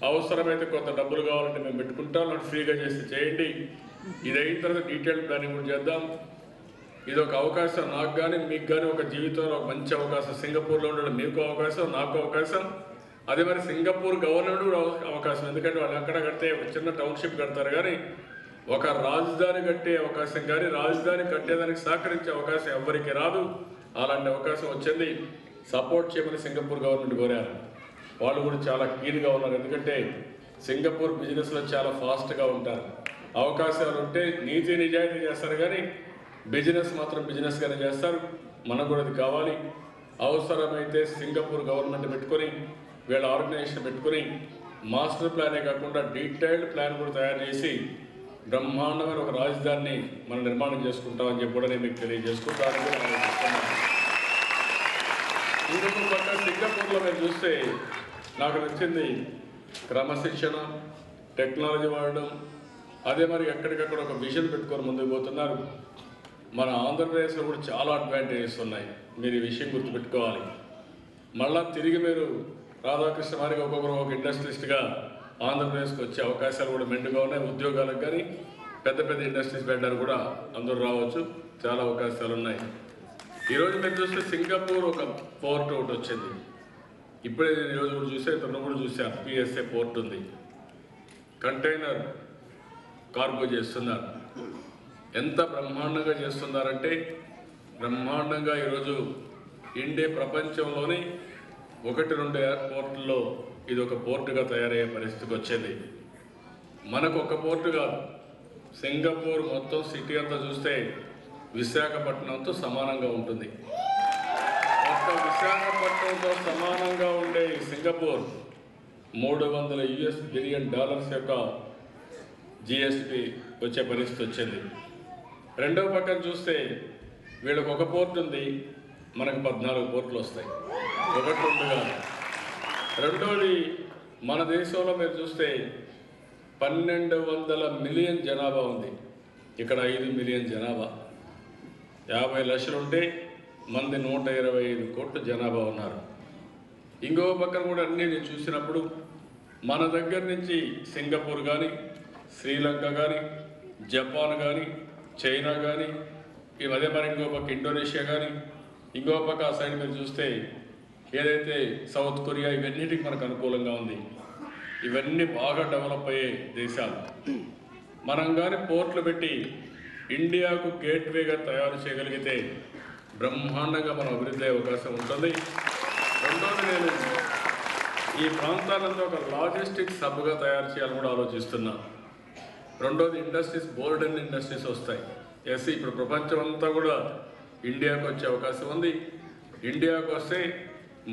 అవసరమైతే కొంత డబ్బులు కావాలంటే మేము పెట్టుకుంటాం, ఫ్రీగా చేసి చేయండి. ఇది అయిన తర్వాత డీటెయిల్ ప్లానింగ్ కూడా చేద్దాం. ఇది ఒక అవకాశం నాకు కానీ మీకు కానీ, ఒక జీవితంలో ఒక మంచి అవకాశం. సింగపూర్లో ఉండడం మీకు అవకాశం, నాకు అవకాశం. అదే మరి సింగపూర్ గవర్నమెంట్ కూడా అవకాశం. ఎందుకంటే వాళ్ళు ఎక్కడ కడితే ఒక చిన్న టౌన్షిప్ కడతారు, కానీ ఒక రాజధాని కట్టే అవకాశం కానీ రాజధాని కట్టేదానికి సహకరించే అవకాశం ఎవరికి రాదు. అలాంటి అవకాశం వచ్చింది. సపోర్ట్ చేయమని సింగపూర్ గవర్నమెంట్ కోరారు. వాళ్ళు కూడా చాలా కీన్గా ఉన్నారు. ఎందుకంటే సింగపూర్ బిజినెస్లో చాలా ఫాస్ట్గా ఉంటారు. అవకాశాలు ఉంటే నీతి నిజాయితీ చేస్తారు, కానీ బిజినెస్ మాత్రం బిజినెస్గానే చేస్తారు. మనకు కూడా అది కావాలి. అవసరమైతే సింగపూర్ గవర్నమెంట్ పెట్టుకొని, వీళ్ళ ఆర్గనైజేషన్ పెట్టుకొని మాస్టర్ ప్లానే కాకుండా డీటెయిల్డ్ ప్లాన్ కూడా తయారు చేసి బ్రహ్మాండమైన ఒక రాజధానిని మనం నిర్మాణం చేసుకుంటామని చెప్పి కూడా నేను మీకు తెలియజేసుకుంటాను. ఇంకొక పక్క సింగపూర్లో మీరు చూస్తే నాకు నచ్చింది క్రమశిక్షణ, టెక్నాలజీ వాడడం. అదే మరి ఎక్కడికక్కడ ఒక విజన్ పెట్టుకొని ముందుకు పోతున్నారు. మన ఆంధ్రప్రదేశ్లో కూడా చాలా అడ్వాంటేజెస్ ఉన్నాయి. మీరు ఈ విషయం గుర్తుపెట్టుకోవాలి. మళ్ళా తిరిగి మీరు రాధాకృష్ణ వారికి ఒక్కొక్కరు ఒక ఇండస్ట్రియలిస్ట్గా ఆంధ్రప్రదేశ్కి వచ్చే అవకాశాలు కూడా మెండుగా ఉన్నాయి. ఉద్యోగాలకు కానీ పెద్ద పెద్ద ఇండస్ట్రీస్ పెట్టడానికి కూడా అందరూ రావచ్చు. చాలా అవకాశాలు ఉన్నాయి. ఈరోజు మీరు చూస్తే సింగపూర్ ఒక పోర్ట్ ఒకటి వచ్చింది. ఇప్పుడే నేను ఈరోజు కూడా చూసే, ఇతను కూడా చూసాను. పిఎస్ఏ పోర్ట్ ఉంది. కంటైనర్ కార్గో చేస్తున్నారు. ఎంత బ్రహ్మాండంగా చేస్తున్నారంటే బ్రహ్మాండంగా ఈరోజు ఇండియా ప్రపంచంలోని 1-2 ఎయిర్పోర్టుల్లో ఇది ఒక పోర్టుగా తయారయ్యే పరిస్థితికి వచ్చింది. మనకు ఒక పోర్టు కాదు, సింగపూర్ మొత్తం సిటీ అంతా చూస్తే విశాఖపట్నంతో సమానంగా ఉంటుంది. ఒక్క విశాఖపట్నంతో సమానంగా ఉండే సింగపూర్ $300 బిలియన్ యొక్క జిఎస్టి వచ్చే పరిస్థితి వచ్చింది. రెండవ పక్కన చూస్తే వీళ్ళకి ఒక పోర్ట్ ఉంది, మనకు 14 పోర్టులు వస్తాయి. 1-2 కాదు. రెండోది మన దేశంలో మీరు చూస్తే 1200 మిలియన్ జనాభా ఉంది. ఇక్కడ 5 మిలియన్ జనాభా. 50 లక్షలు ఉంటే మంది 125 కోట్ల జనాభా ఉన్నారు. ఇంకో పక్కన కూడా అన్నీ నేను చూసినప్పుడు మన దగ్గర నుంచి సింగపూర్ కానీ, శ్రీలంక కానీ, జపాన్ కానీ, చైనా కానీ, అదే మరి ఇంకో పక్క ఇండోనేషియా కానీ, ఇంకో పక్క ఆ సైడ్ మీరు చూస్తే ఏదైతే సౌత్ కొరియా, ఇవన్నిటికి మనకు అనుకూలంగా ఉంది. ఇవన్నీ బాగా డెవలప్ అయ్యే దేశాలు. మనం కానీ పోర్ట్లు పెట్టి ఇండియాకు గేట్వేగా తయారు చేయగలిగితే బ్రహ్మాండంగా మనం అభివృద్ధి అయ్యే అవకాశం ఉంటుంది. రెండోది, నేను ఈ ప్రాంతాలలో ఒక లాజిస్టిక్స్ హబ్గా తయారు చేయాలని కూడా ఆలోచిస్తున్నా. రెండోది, ఇండస్ట్రీస్, బోర్డన్ ఇండస్ట్రీస్ వస్తాయి. ఇప్పుడు ప్రపంచం అంతా కూడా ఇండియాకు వచ్చే అవకాశం ఉంది. ఇండియాకు వస్తే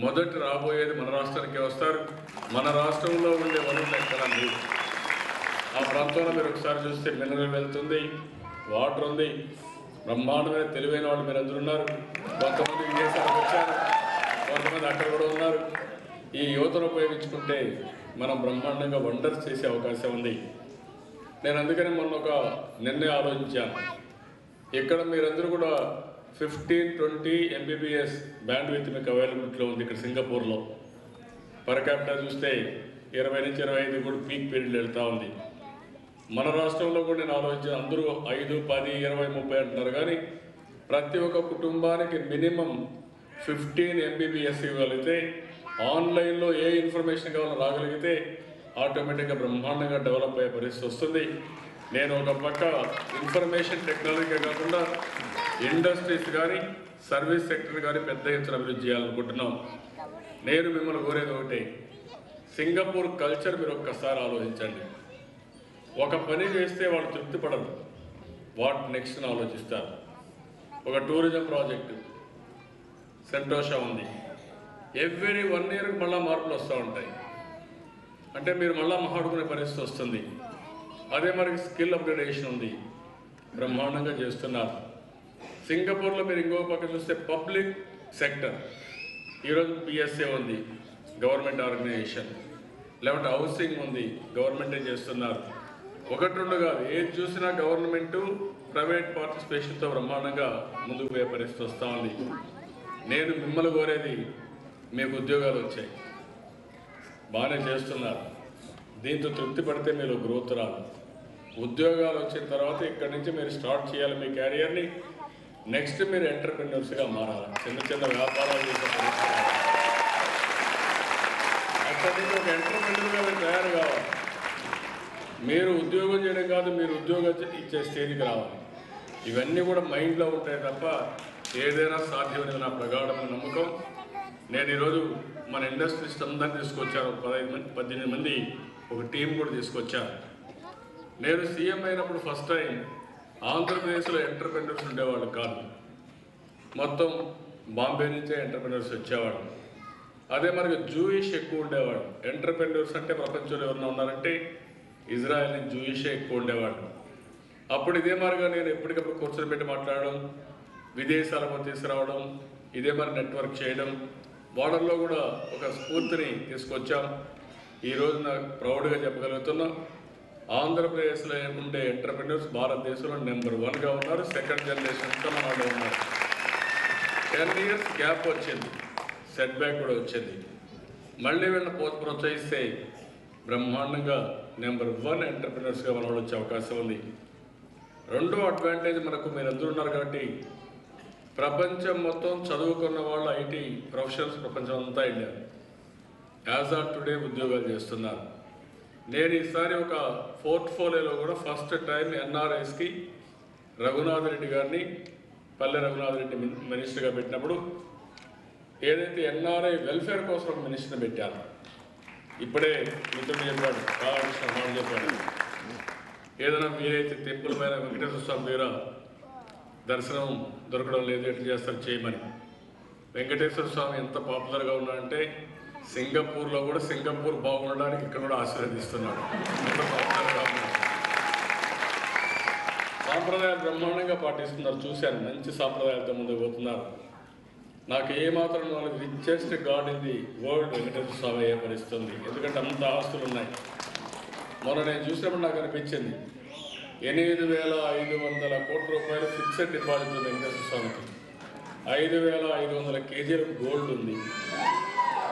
మొదటి రాబోయేది మన రాష్ట్రానికే వస్తారు. మన రాష్ట్రంలో ఉండే వనరులు ఎక్కడా లేవు. ఆ ప్రాంతంలో మీరు ఒకసారి చూస్తే మినరల్ వెళ్తుంది, వాటర్ ఉంది, బ్రహ్మాండమైన తెలివైన వాళ్ళు మీరు అందరూ ఉన్నారు. కొంతమంది విదేశాలకు వచ్చారు, కొంతమంది అక్కడ కూడా ఉన్నారు. ఈ యువతను ఉపయోగించుకుంటే మనం బ్రహ్మాండంగా వండర్స్ చేసే అవకాశం ఉంది. నేను అందుకని మొన్న ఒక నిర్ణయం ఆలోచించాను. ఇక్కడ మీరందరూ కూడా 15-20 MBBS బ్యాండ్ విత్ మీకు అవైలబిలిటీలో ఉంది ఇక్కడ సింగపూర్లో. పర్ క్యాపిటల్ చూస్తే 20 నుంచి 25 కూడా పీక్ పీరియడ్ వెళ్తూ ఉంది. మన రాష్ట్రంలో కూడా నేను ఆలోచించిన, అందరూ 5, 10, 20, 30 అంటున్నారు, కానీ ప్రతి ఒక్క కుటుంబానికి మినిమం 15 MBBS ఇవ్వగలిగితే, ఆన్లైన్లో ఏ ఇన్ఫర్మేషన్ కావాలో రాగలిగితే ఆటోమేటిక్గా బ్రహ్మాండంగా డెవలప్ అయ్యే పరిస్థితి వస్తుంది. నేను ఒక పక్క ఇన్ఫర్మేషన్ టెక్నాలజీ కాకుండా ఇండస్ట్రీస్ కానీ సర్వీస్ సెక్టర్ కానీ పెద్ద ఎత్తున అభివృద్ధి చేయాలనుకుంటున్నాం. నేను మిమ్మల్ని కోరేది ఒకటే, సింగపూర్ కల్చర్ మీరు ఒక్కసారి ఆలోచించండి. ఒక పని చేస్తే వాళ్ళు తృప్తి పడరు, వాట్ నెక్స్ట్ ఆలోచిస్తారు. ఒక టూరిజం ప్రాజెక్టు సెంటోషా ఉంది, ఎవ్రీ 1 ఇయర్కి మళ్ళీ మార్పులు వస్తూ ఉంటాయి. అంటే మీరు మళ్ళీ మాట్లాడుకునే పరిస్థితి వస్తుంది. అదే మనకి స్కిల్ అప్గ్రేడేషన్ ఉంది, బ్రహ్మాండంగా చేస్తున్నారు. సింగపూర్లో మీరు ఇంకో పక్క చూస్తే పబ్లిక్ సెక్టర్, ఈరోజు PSA ఉంది, గవర్నమెంట్ ఆర్గనైజేషన్, లేకపోతే హౌసింగ్ ఉంది, గవర్నమెంటే చేస్తున్నారు. 1-2 కాదు, ఏది చూసినా గవర్నమెంటు ప్రైవేట్ పార్టిసిపేషన్తో బ్రహ్మాండంగా ముందుకు పోయే పరిస్థితి వస్తూ ఉంది. నేను మిమ్మల్ని కోరేది, మీకు ఉద్యోగాలు వచ్చాయి, బాగానే చేస్తున్నారు, దీంతో తృప్తి పడితే మీరు గ్రోత్ రాదు. ఉద్యోగాలు వచ్చిన తర్వాత ఇక్కడి నుంచి మీరు స్టార్ట్ చేయాలి మీ క్యారియర్ని. నెక్స్ట్ మీరు ఎంటర్ప్రెన్యూర్స్గా మారాలి, చిన్న చిన్న వ్యాపారాలు చేసే పరిస్థితి. అక్కడి నుంచి ఒక ఎంటర్ప్రెన్యూర్గా మీరు తయారు కావాలి. మీరు ఉద్యోగం చేయడం కాదు, మీరు ఉద్యోగం ఇచ్చే స్టేజ్కి రావాలి. ఇవన్నీ కూడా మైండ్లో ఉంటాయి తప్ప ఏదైనా సాధ్యమని నా ప్రగాఢమైన నమ్మకం. నేను ఈరోజు మన ఇండస్ట్రీస్ అందరినీ తీసుకొచ్చాను, 18 మంది ఒక టీం కూడా తీసుకొచ్చాను. నేను సీఎం అయినప్పుడు ఫస్ట్ టైం ఆంధ్రప్రదేశ్లో ఎంటర్ప్రెన్యూర్స్ ఉండేవాళ్ళు కాదు, మొత్తం బాంబే నుంచే ఎంటర్ప్రెన్యూర్స్ వచ్చేవాడు. అదే మనకి జూయిష్ ఎక్కువ ఉండేవాడు. ఎంటర్ప్రెన్యూర్స్ అంటే ప్రపంచంలో ఎవరైనా ఉన్నారంటే ఇజ్రాయెల్ నుంచి జూయిషే ఎక్కువ ఉండేవాడు. అప్పుడు ఇదే మాదిరిగా నేను ఎప్పటికప్పుడు కూర్చొని పెట్టి మాట్లాడడం, విదేశాలకు తీసుకురావడం, ఇదే మరి నెట్వర్క్ చేయడం, బార్డర్లో కూడా ఒక స్ఫూర్తిని తీసుకొచ్చాం. ఈరోజు నాకు ప్రౌడ్గా చెప్పగలుగుతున్నాం, ఆంధ్రప్రదేశ్లో ఉండే ఎంటర్ప్రెన్యూర్స్ భారతదేశంలో నెంబర్ 1గా ఉన్నారు. సెకండ్ జనరేషన్ అంతా మన వాళ్ళు ఉన్నారు. 10 ఇయర్స్ గ్యాప్ వచ్చింది, సెట్ బ్యాక్ కూడా వచ్చింది. మళ్ళీ వీళ్ళని ప్రోత్సహిస్తే బ్రహ్మాండంగా నెంబర్ 1 ఎంటర్ప్రెన్యూర్స్గా మన వాళ్ళు వచ్చే అవకాశం ఉంది. రెండో అడ్వాంటేజ్ మనకు మీరందరూ ఉన్నారు కాబట్టి, ప్రపంచం మొత్తం చదువుకున్న వాళ్ళు IT ప్రొఫెషనల్స్ ప్రపంచం అంతా వెళ్ళారు. యాజ్ ఆఫ్ టుడే ఉద్యోగాలు చేస్తున్నారు. నేను ఈసారి ఒక పోర్ట్ఫోలియోలో కూడా ఫస్ట్ టైం NRIస్కి రఘునాథ్ రెడ్డి గారిని, పల్లె రఘునాథ్ రెడ్డి మినిస్టర్గా పెట్టినప్పుడు ఏదైతే NRI వెల్ఫేర్ కోసం ఒక మినిస్టర్ని పెట్టారు. ఇప్పుడే మిత్రుడు చెప్పాడు, కాళకృష్ణ హాల్ చెప్పాడు, ఏదైనా మీరైతే టెంపుల్ పైన వెంకటేశ్వర స్వామి దగ్గర దర్శనం దొరకడం లేదు, ఎట్లా చేస్తారు చేయమని. వెంకటేశ్వర స్వామి ఎంత పాపులర్గా ఉన్నాడంటే సింగపూర్లో కూడా సింగపూర్ బాగుండడానికి ఇక్కడ కూడా ఆశీర్వదిస్తున్నాడు. ఎంత పాపులర్గా ఉన్నాడు. సాంప్రదాయాలు బ్రహ్మాండంగా పాటిస్తున్నారు, చూశాను. మంచి సాంప్రదాయాలతో ముందుకు పోతున్నారు. నాకు ఏమాత్రం వాళ్ళకి richest god in the world Venkateswara Swamy అయ్యే పరిస్థితుంది. ఎందుకంటే అంత ఆస్తులు ఉన్నాయి. మొన్న నేను చూసినప్పుడు నాకు అనిపించింది, 8,500 కోట్ల రూపాయలు ఫిక్స్డ్ డిపాజిట్ ఉంది వెంకటేశ్వర స్వామికి. 5,500 కేజీల గోల్డ్ ఉంది.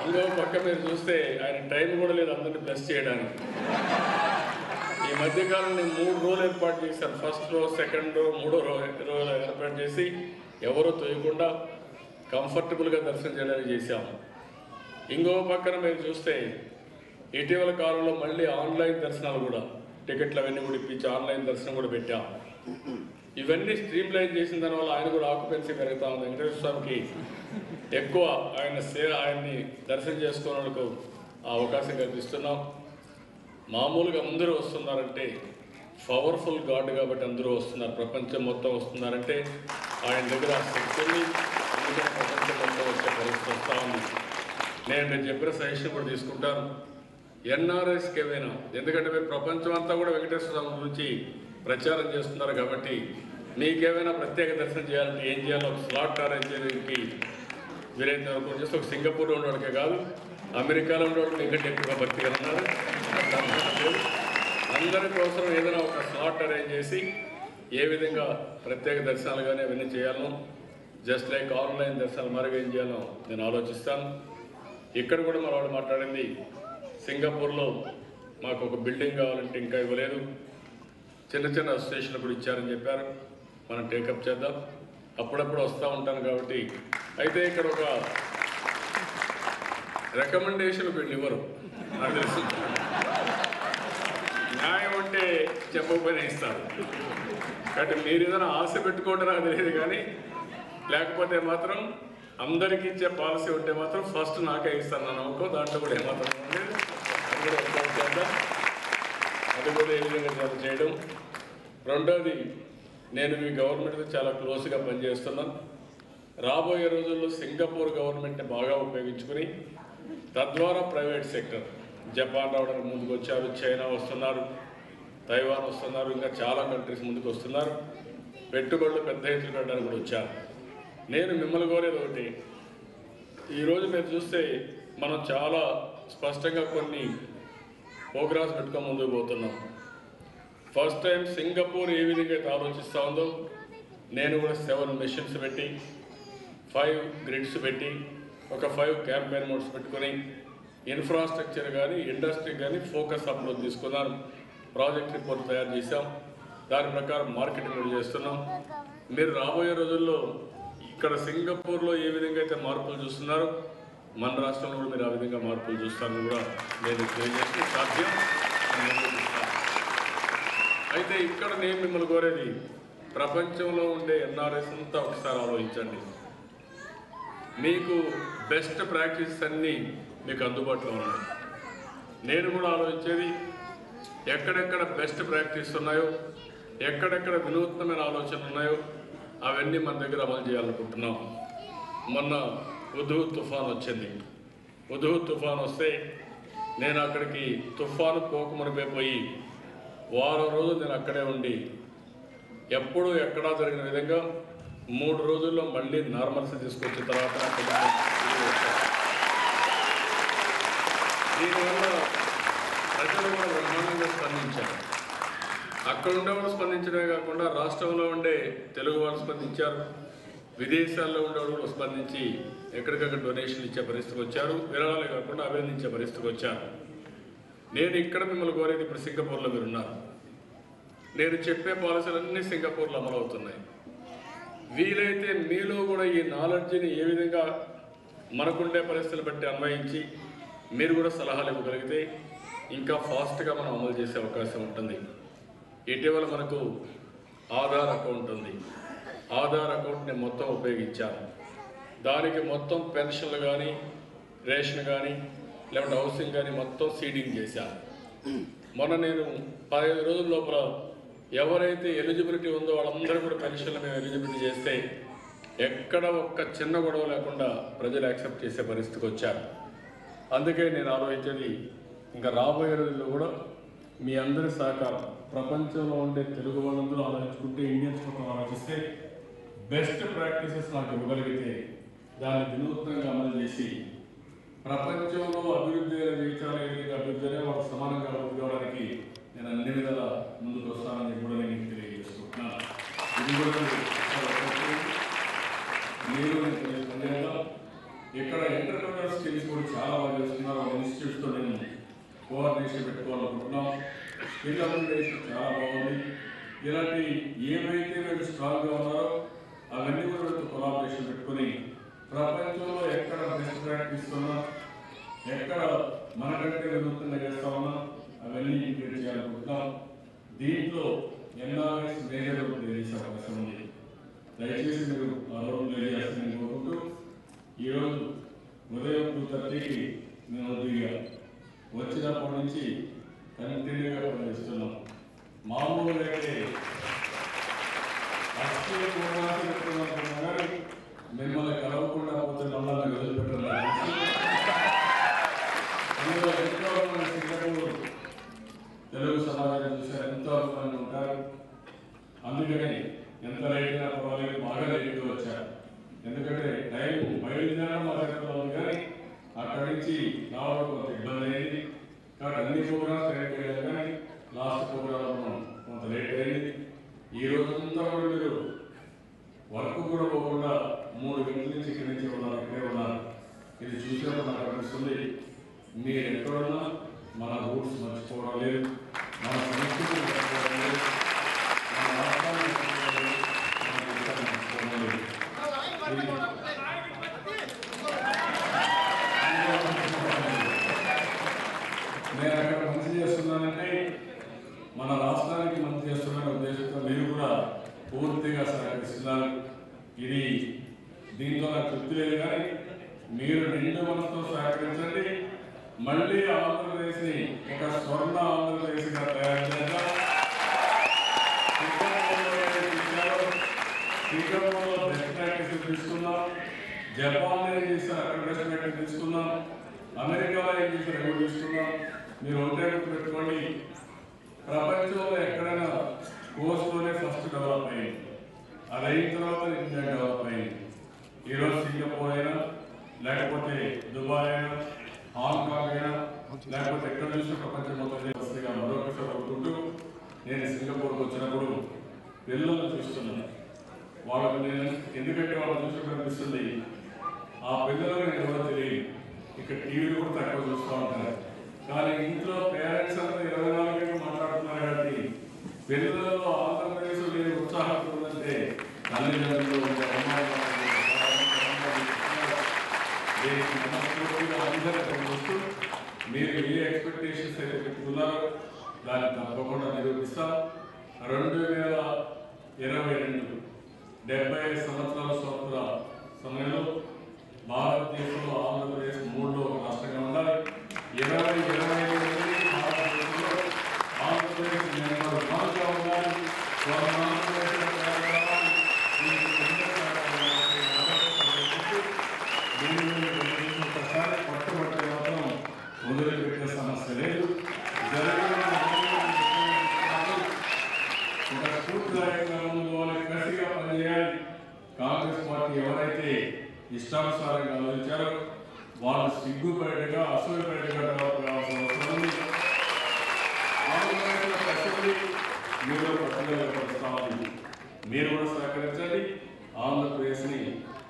ఇంకో పక్క మీరు చూస్తే ఆయన టైం కూడా లేదు అందరినీ బ్లెస్ చేయడానికి. ఈ మధ్యకాలం నేను 3 రోజులు ఏర్పాటు చేశాను. ఫస్ట్ రోజు, సెకండ్ రోజు, 3వ రోజు ఏర్పాటు చేసి ఎవరో తోయకుండా కంఫర్టబుల్గా దర్శనం చేయడానికి చేశాము. ఇంకో పక్కన మీరు చూస్తే ఇటీవల కాలంలో మళ్ళీ ఆన్లైన్ దర్శనాలు కూడా టికెట్లు అవన్నీ కూడా ఇప్పించి ఆన్లైన్ దర్శనం కూడా పెట్టాం. ఇవన్నీ స్ట్రీమ్ లైన్ చేసిన దానివల్ల ఆయన కూడా ఆక్యుపెన్సీ పెరుగుతా ఉంది. వెంకటేశ్వర స్వామికి ఎక్కువ ఆయన్ని దర్శనం చేసుకునే వాళ్ళకు ఆ అవకాశం కల్పిస్తున్నాం. మామూలుగా అందరూ వస్తున్నారంటే పవర్ఫుల్ గాడ్ కాబట్టి అందరూ వస్తున్నారు, ప్రపంచం మొత్తం వస్తున్నారంటే ఆయన దగ్గర శక్తిని ప్రపంచం మొత్తం వచ్చే పరిస్థితి వస్తూ ఉంది. నేను మీరు చెప్పిన సజెషన్ కూడా తీసుకుంటాను. ఎన్ఆర్ఎస్కి ఏమైనా, ఎందుకంటే మీరు ప్రపంచం అంతా కూడా వెంకటేశ్వర స్వామి గురించి ప్రచారం చేస్తున్నారు కాబట్టి మీకేమైనా ప్రత్యేక దర్శనం చేయాలంటే ఏం చేయాలో ఒక స్లాట్ అరేంజ్ చేయడానికి వీలైతే వరకు చేస్తే ఒక సింగపూర్లో ఉండేవాడికే కాదు, అమెరికాలో ఉండేవాళ్ళు ఇంకా ఎక్కువగా భక్తిగా ఉన్నారు. అందరి కోసం ఏదైనా ఒక స్లాట్ అరేంజ్ చేసి ఏ విధంగా ప్రత్యేక దర్శనాలు కానీ అవన్నీ చేయాలో, జస్ట్ లైక్ ఆన్లైన్ దర్శనాలు మరుగు ఏం చేయాలో నేను ఆలోచిస్తాను. ఇక్కడ కూడా మన వాళ్ళు మాట్లాడింది, సింగపూర్లో మాకు ఒక బిల్డింగ్ కావాలంటే ఇంకా ఇవ్వలేదు, చిన్న చిన్న అసోసియేషన్లు కూడా ఇచ్చారని చెప్పారు. మనం టేకప్ చేద్దాం. అప్పుడప్పుడు వస్తూ ఉంటాను కాబట్టి. అయితే ఇక్కడ ఒక రికమెండేషన్ వీళ్ళు ఇవ్వరు, నాకు తెలుసు. న్యాయం అంటే చెప్పకపోయినా ఇస్తారు. కాబట్టి మీరు ఏదైనా ఆశ పెట్టుకోండి, నాకు తెలియదు. కానీ లేకపోతే మాత్రం అందరికీ ఇచ్చే పాలసీ ఉంటే మాత్రం ఫస్ట్ నాకే ఇస్తాను నా నమ్మకం. దాంట్లో కూడా ఏమాత్రం లేదు. అది కూడా వర్కౌట్ చేద్దాం. అది కూడా ఏ విధంగా చేయడం. రెండోది, నేను మీ గవర్నమెంట్తో చాలా క్లోజ్గా పనిచేస్తున్నాను. రాబోయే రోజుల్లో సింగపూర్ గవర్నమెంట్ని బాగా ఉపయోగించుకుని తద్వారా ప్రైవేట్ సెక్టర్, జపాన్ రావడానికి ముందుకు వచ్చారు, చైనా వస్తున్నారు, తైవాన్ వస్తున్నారు, ఇంకా చాలా కంట్రీస్ ముందుకు వస్తున్నారు. పెట్టుబడులు పెద్ద ఎత్తున పెట్టడానికి కూడా వచ్చారు. నేను మిమ్మల్ని కోరేది ఒకటి, ఈరోజు మీరు చూస్తే మనం చాలా స్పష్టంగా కొన్ని ప్రోగ్రామ్స్ పెట్టుకొని ముందుకు పోతున్నాం. ఫస్ట్ టైం సింగపూర్ ఏ విధంగా అయితే ఆలోచిస్తూ ఉందో, నేను కూడా 7 మిషన్స్ పెట్టి 5 గ్రిడ్స్ పెట్టి ఒక 5 క్యాంపెయిన్ మోడ్స్ పెట్టుకొని ఇన్ఫ్రాస్ట్రక్చర్ కానీ ఇండస్ట్రీ కానీ ఫోకస్ అప్లోడ్ తీసుకున్నాను. ప్రాజెక్ట్ రిపోర్ట్ తయారు చేశాం. దాని ప్రకారం మార్కెటింగ్ కూడా చేస్తున్నాం. మీరు రాబోయే రోజుల్లో ఇక్కడ సింగపూర్లో ఏ విధంగా అయితే మార్పులు చూస్తున్నారో మన రాష్ట్రంలో కూడా మీరు ఆ విధంగా మార్పులు చూస్తారని కూడా నేను తెలియజేసి సాధ్యం. అయితే ఇక్కడ నేను మిమ్మల్ని కోరేది, ప్రపంచంలో ఉండే ఎన్ఆర్ఎస్ అంతా ఒకసారి ఆలోచించండి. మీకు బెస్ట్ ప్రాక్టీస్ అన్నీ మీకు అందుబాటులో ఉన్నాయి. నేను కూడా ఆలోచించేది, ఎక్కడెక్కడ బెస్ట్ ప్రాక్టీస్ ఉన్నాయో, ఎక్కడెక్కడ వినూత్నమైన ఆలోచనలు ఉన్నాయో అవన్నీ మన దగ్గర అమలు చేయాలనుకుంటున్నాం. మొన్న హుద్హుద్ తుఫాన్ వచ్చింది. హుద్హుద్ తుఫాన్ వస్తే నేను అక్కడికి తుఫాను పోయి వారం రోజులు నేను అక్కడే ఉండి ఎప్పుడూ ఎక్కడా జరిగిన విధంగా 3 రోజుల్లో మళ్ళీ నార్మల్సీ తీసుకొచ్చిన తర్వాత దీనివల్ల ప్రజలు కూడా బ్రహ్మాండంగా స్పందించారు. అక్కడ ఉండేవాళ్ళు స్పందించడమే కాకుండా రాష్ట్రంలో ఉండే తెలుగు వాళ్ళు స్పందించారు, విదేశాల్లో ఉండేవాళ్ళు కూడా స్పందించి ఎక్కడికక్కడ డొనేషన్లు ఇచ్చే పరిస్థితికి వచ్చారు. విరాళాలే కాకుండా అభినందించే పరిస్థితికి వచ్చారు. నేను ఇక్కడ మిమ్మల్ని కోరేది, ఇప్పుడు సింగపూర్లో మీరు ఉన్నారు, నేను చెప్పే పాలసీలన్నీ సింగపూర్లో అమలవుతున్నాయి. వీలైతే మీలో కూడా ఈ నాలెడ్జ్ని ఏ విధంగా మనకుండే పరిస్థితులు బట్టి అన్వయించి మీరు కూడా సలహాలు ఇవ్వగలిగితే ఇంకా ఫాస్ట్గా మనం అమలు చేసే అవకాశం ఉంటుంది. ఇటీవల మనకు ఆధార్ అకౌంట్ ఉంది. ఆధార్ అకౌంట్ని మొత్తం ఉపయోగించాను. దానికి మొత్తం పెన్షన్లు కానీ, రేషన్ కానీ, లేకపోతే హౌసింగ్ కానీ మొత్తం సీడింగ్ చేశాను. మొన్న నేను 15 రోజుల లోపల ఎవరైతే ఎలిజిబిలిటీ ఉందో వాళ్ళందరూ కూడా పెన్షన్లు మేము ఎలిజిబిలిటీ చేస్తే ఎక్కడ ఒక్క చిన్న గొడవ లేకుండా ప్రజలు యాక్సెప్ట్ చేసే పరిస్థితికి వచ్చారు. అందుకే నేను ఆలోచించేది, ఇంకా రాబోయే రోజుల్లో కూడా మీ అందరి సహకారం, ప్రపంచంలో ఉండే తెలుగు వాళ్ళందరూ ఆలోచించుకుంటే, ఇండియన్స్ మొత్తం ఆలోచిస్తే బెస్ట్ ప్రాక్టీసెస్ నాకు ఇవ్వగలిగితే దాన్ని వినూత్నంగా అమలు చేసి ప్రపంచంలో అభివృద్ధి జీవితాలు ఏ విధంగా అభివృద్ధి అనే వాళ్ళకి సమానంగా అభివృద్ధి కావడానికి నేను అన్ని విధాల ముందుకు వస్తానని కూడా నేను తెలియజేసుకుంటున్నాను. ఇది కూడా మీరు ఇక్కడ ఎంటర్ప్రెన్యూర్ స్కిల్స్ కూడా చాలా బాగా చేస్తున్నారు. ఆ ఇన్స్టిట్యూట్స్తో నేను కోఆర్డినేషన్ పెట్టుకోవాలనుకుంటున్నాం. ఇంప్లిమెంటేషన్ చాలా బాగుంది. ఇలాంటి ఏవైతే వీళ్ళు స్ట్రాంగ్గా ఉన్నారో అవన్నీ కూడా వీళ్ళతో కొలాబరేషన్ పెట్టుకొని ప్రపంచంలో ఎక్కడ బెస్ట్ ప్రాక్టీస్ ఉన్నా, ఎక్కడ మనకంటే వినూత్నంగా చేస్తా ఉన్నా అవన్నీ ఇంక్రీజ్ చేయాలనుకుంటున్నాం. దీంట్లో ఎన్ఆర్ఎస్ మేజర్ రోల్ చేసే అవకాశం ఉంది. దయచేసి మీరు ఆ రోల్ ప్లే చేస్తారని కోరుకుంటూ ఈరోజు ఉదయం 2:30కి మేము దిగా వచ్చినప్పటి నుంచి కంటిన్యూగా పనిచేస్తున్నాం. మామూలుగా అయితే కానీ మిమ్మల్ని కలవకుండా పోతే మళ్ళా మీరు వదిలిపెట్టాలి. అందులో ఎంతో మంది సింగపూర్ తెలుగు సమాజం చూసారు, ఎంతో మంది ఉంటారు. అందుకని ఎంత లేట్ అయినా పర్వాలేదు, బాగా లేట్గా వచ్చారు. ఎందుకంటే టైం బయలుదేరడం మొదట్లో ఉంది, కానీ అక్కడి నుంచి రావడం కొంత ఇబ్బంది అయింది. కాబట్టి అన్ని ప్రోగ్రామ్స్ కరెక్ట్ అయ్యారు, కానీ లాస్ట్ ప్రోగ్రామ్ కొంత లేట్ అయింది. ఈ రోజంతా కూడా మీరు వర్క్ కూడా పోకుండా 3 గంటల నుంచి ఇక్కడి నుంచి ఉన్నారు, ఇక్కడే ఉన్నారు. ఇది చూసినప్పుడు నాకు అనిపిస్తుంది, మీరు ఎక్కడున్నా మన రూట్స్ మర్చిపోవడం లేదు, మన సంస్కృతి మర్చిపోవడం లేదు, మన రాష్ట్రాన్ని మర్చిపోవడం లేదు, మన దేశాన్ని మర్చిపోవడం లేదు. నేను అక్కడ మంచి చేస్తున్నానంటే మన రాష్ట్రానికి మంచి చేస్తున్న ఉద్దేశంతో మీరు కూడా పూర్తిగా సహకరిస్తున్నారు. ఇది దీంతో నాకు తృప్తి లేదు, కానీ మీరు నిండు మనసుతో సహకరించండి. మళ్ళీ ఆంధ్రప్రదేశ్ని ఒక స్వర్ణ ఆంధ్రప్రదేశ్గా తయారు చేద్దాం. సింగపూర్లో బెస్ట్ ప్రాక్టీస్ తీసుకుందాం, జపాన్లో ఏం చేస్తారు అక్కడ బెస్ట్ ప్రాక్టీస్ తీసుకుందాం, అమెరికాలో ఏం చేస్తారు అక్కడ తీసుకుందాం. మీరు ఒకటే పెట్టుకోండి, ప్రపంచంలో ఎక్కడైనా కోర్సులోనే ఫస్ట్ డెవలప్ అయ్యింది, అది అయిన తర్వాత ఇండియా డెవలప్ అయింది. ఈరోజు సింగపూర్ అయినా, లేకపోతే దుబాయ్ అయినా, హాంకాంగ్ అయినా, లేకపోతే ఎక్కడ చూసిన ప్రపంచం మొత్తం మరొకసారి అనుకుంటూ నేను సింగపూర్కి వచ్చినప్పుడు పిల్లలను చూస్తున్నాను. వాళ్ళకు నేను ఎందుకంటే వాళ్ళు చూసినప్పుడు అనిపిస్తుంది, ఆ పిల్లలకు నేను ఎవరో తెలియదు. ఇక్కడ టీవీలు కూడా తక్కువ చూస్తూ ఉంటారు, కానీ ఇంట్లో పేరెంట్స్ అంతా 24 గంటలు మాట్లాడుతున్నారు. కాబట్టి పిల్లలలో ఆంధ్రప్రదేశ్ లేని ఉత్సాహం ఉందంటే తల్లిదండ్రులు అందరూ మీరు ఏ ఎక్స్పెక్టేషన్స్ అయితే పెట్టుకున్నారో దాన్ని తప్పకుండా నిరూపిస్తాం. 2022 75 సంవత్సరాల స్వతంత్ర సమయంలో భారతదేశంలో ఆంధ్రప్రదేశ్ 3లో ఒక రాష్ట్రంగా ఉండాలి. 2025 భారతదేశంలో ఆంధ్రప్రదేశ్ నెంబర్ 1గా ఉండాలి. ఒకసారి పట్టుబట్టే మాత్రం వదిలిపెట్టే సమస్య లేదు. ఒక స్ఫూర్తిదాయకంగా ముందుకోవాలి, కసిగా పనిచేయాలి. కాంగ్రెస్ పార్టీ ఎవరైతే ఇష్టానుసారంగా ఆలోచించారో వాళ్ళు సిగ్గుపేటగా అసూయపేటగా డెవలప్ కావాల్సిన అవసరం ఉంది. మీరు పట్టుదలపరుస్తామని మీరు కూడా సహకరించండి. ఆంధ్రప్రదేశ్ని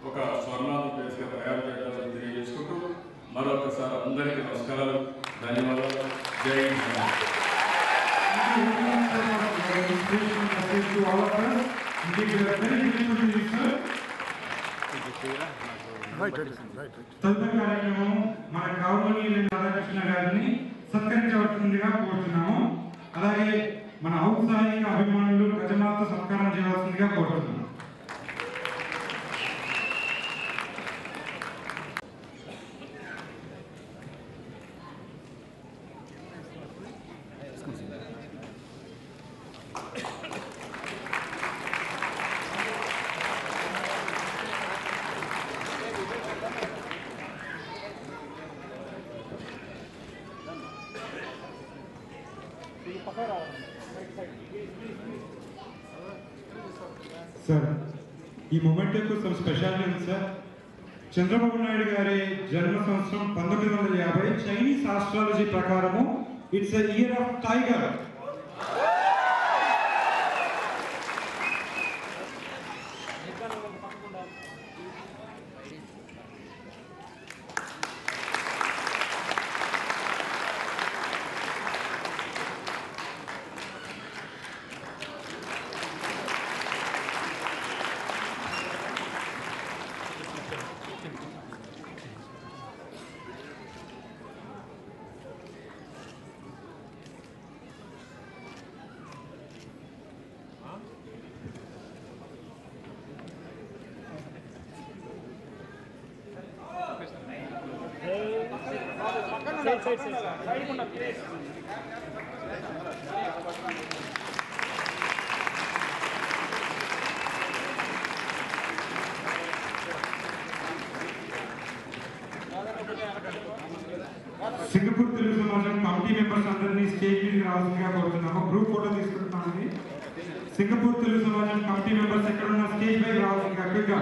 ఒక స్వర్ణాంధ్రప్రదేశ్గా తయారు చేయాలని తెలియజేసుకుంటూ మరొకసారి అందరికీ నమస్కారాలు, ధన్యవాదాలు. జై హింద్. తదుపరి కార్యక్రమం మన గౌరవనీయులు రాధాకృష్ణ గారిని సత్కరించవలసిందిగా కోరుతున్నాము. అలాగే మన ఔత్సాహిక అభిమానులు గజమాత సత్కారం చేయవలసిందిగా కోరుతున్నాము. సార్, ఈ మూమెంట్ యొక్క some స్పెషాలిటీ ఉంది సార్. చంద్రబాబు నాయుడు గారి జన్మ సంవత్సరం 1950. చైనీస్ ఆస్ట్రాలజీ ప్రకారము it's a year of tiger. Singapore Telugu Samajam committee members అందరినీ స్టేజ్ మీదకి రావాల్సిందిగా కోరుతున్నాము. గ్రూప్ ఫోటో తీసుకుంటున్నామండి. సింగపూర్ తెలుగు సమాజం కమిటీ మెంబర్స్ ఎక్కడున్న స్టేజ్ పైకి రావాల్సిందిగా క్విక్గా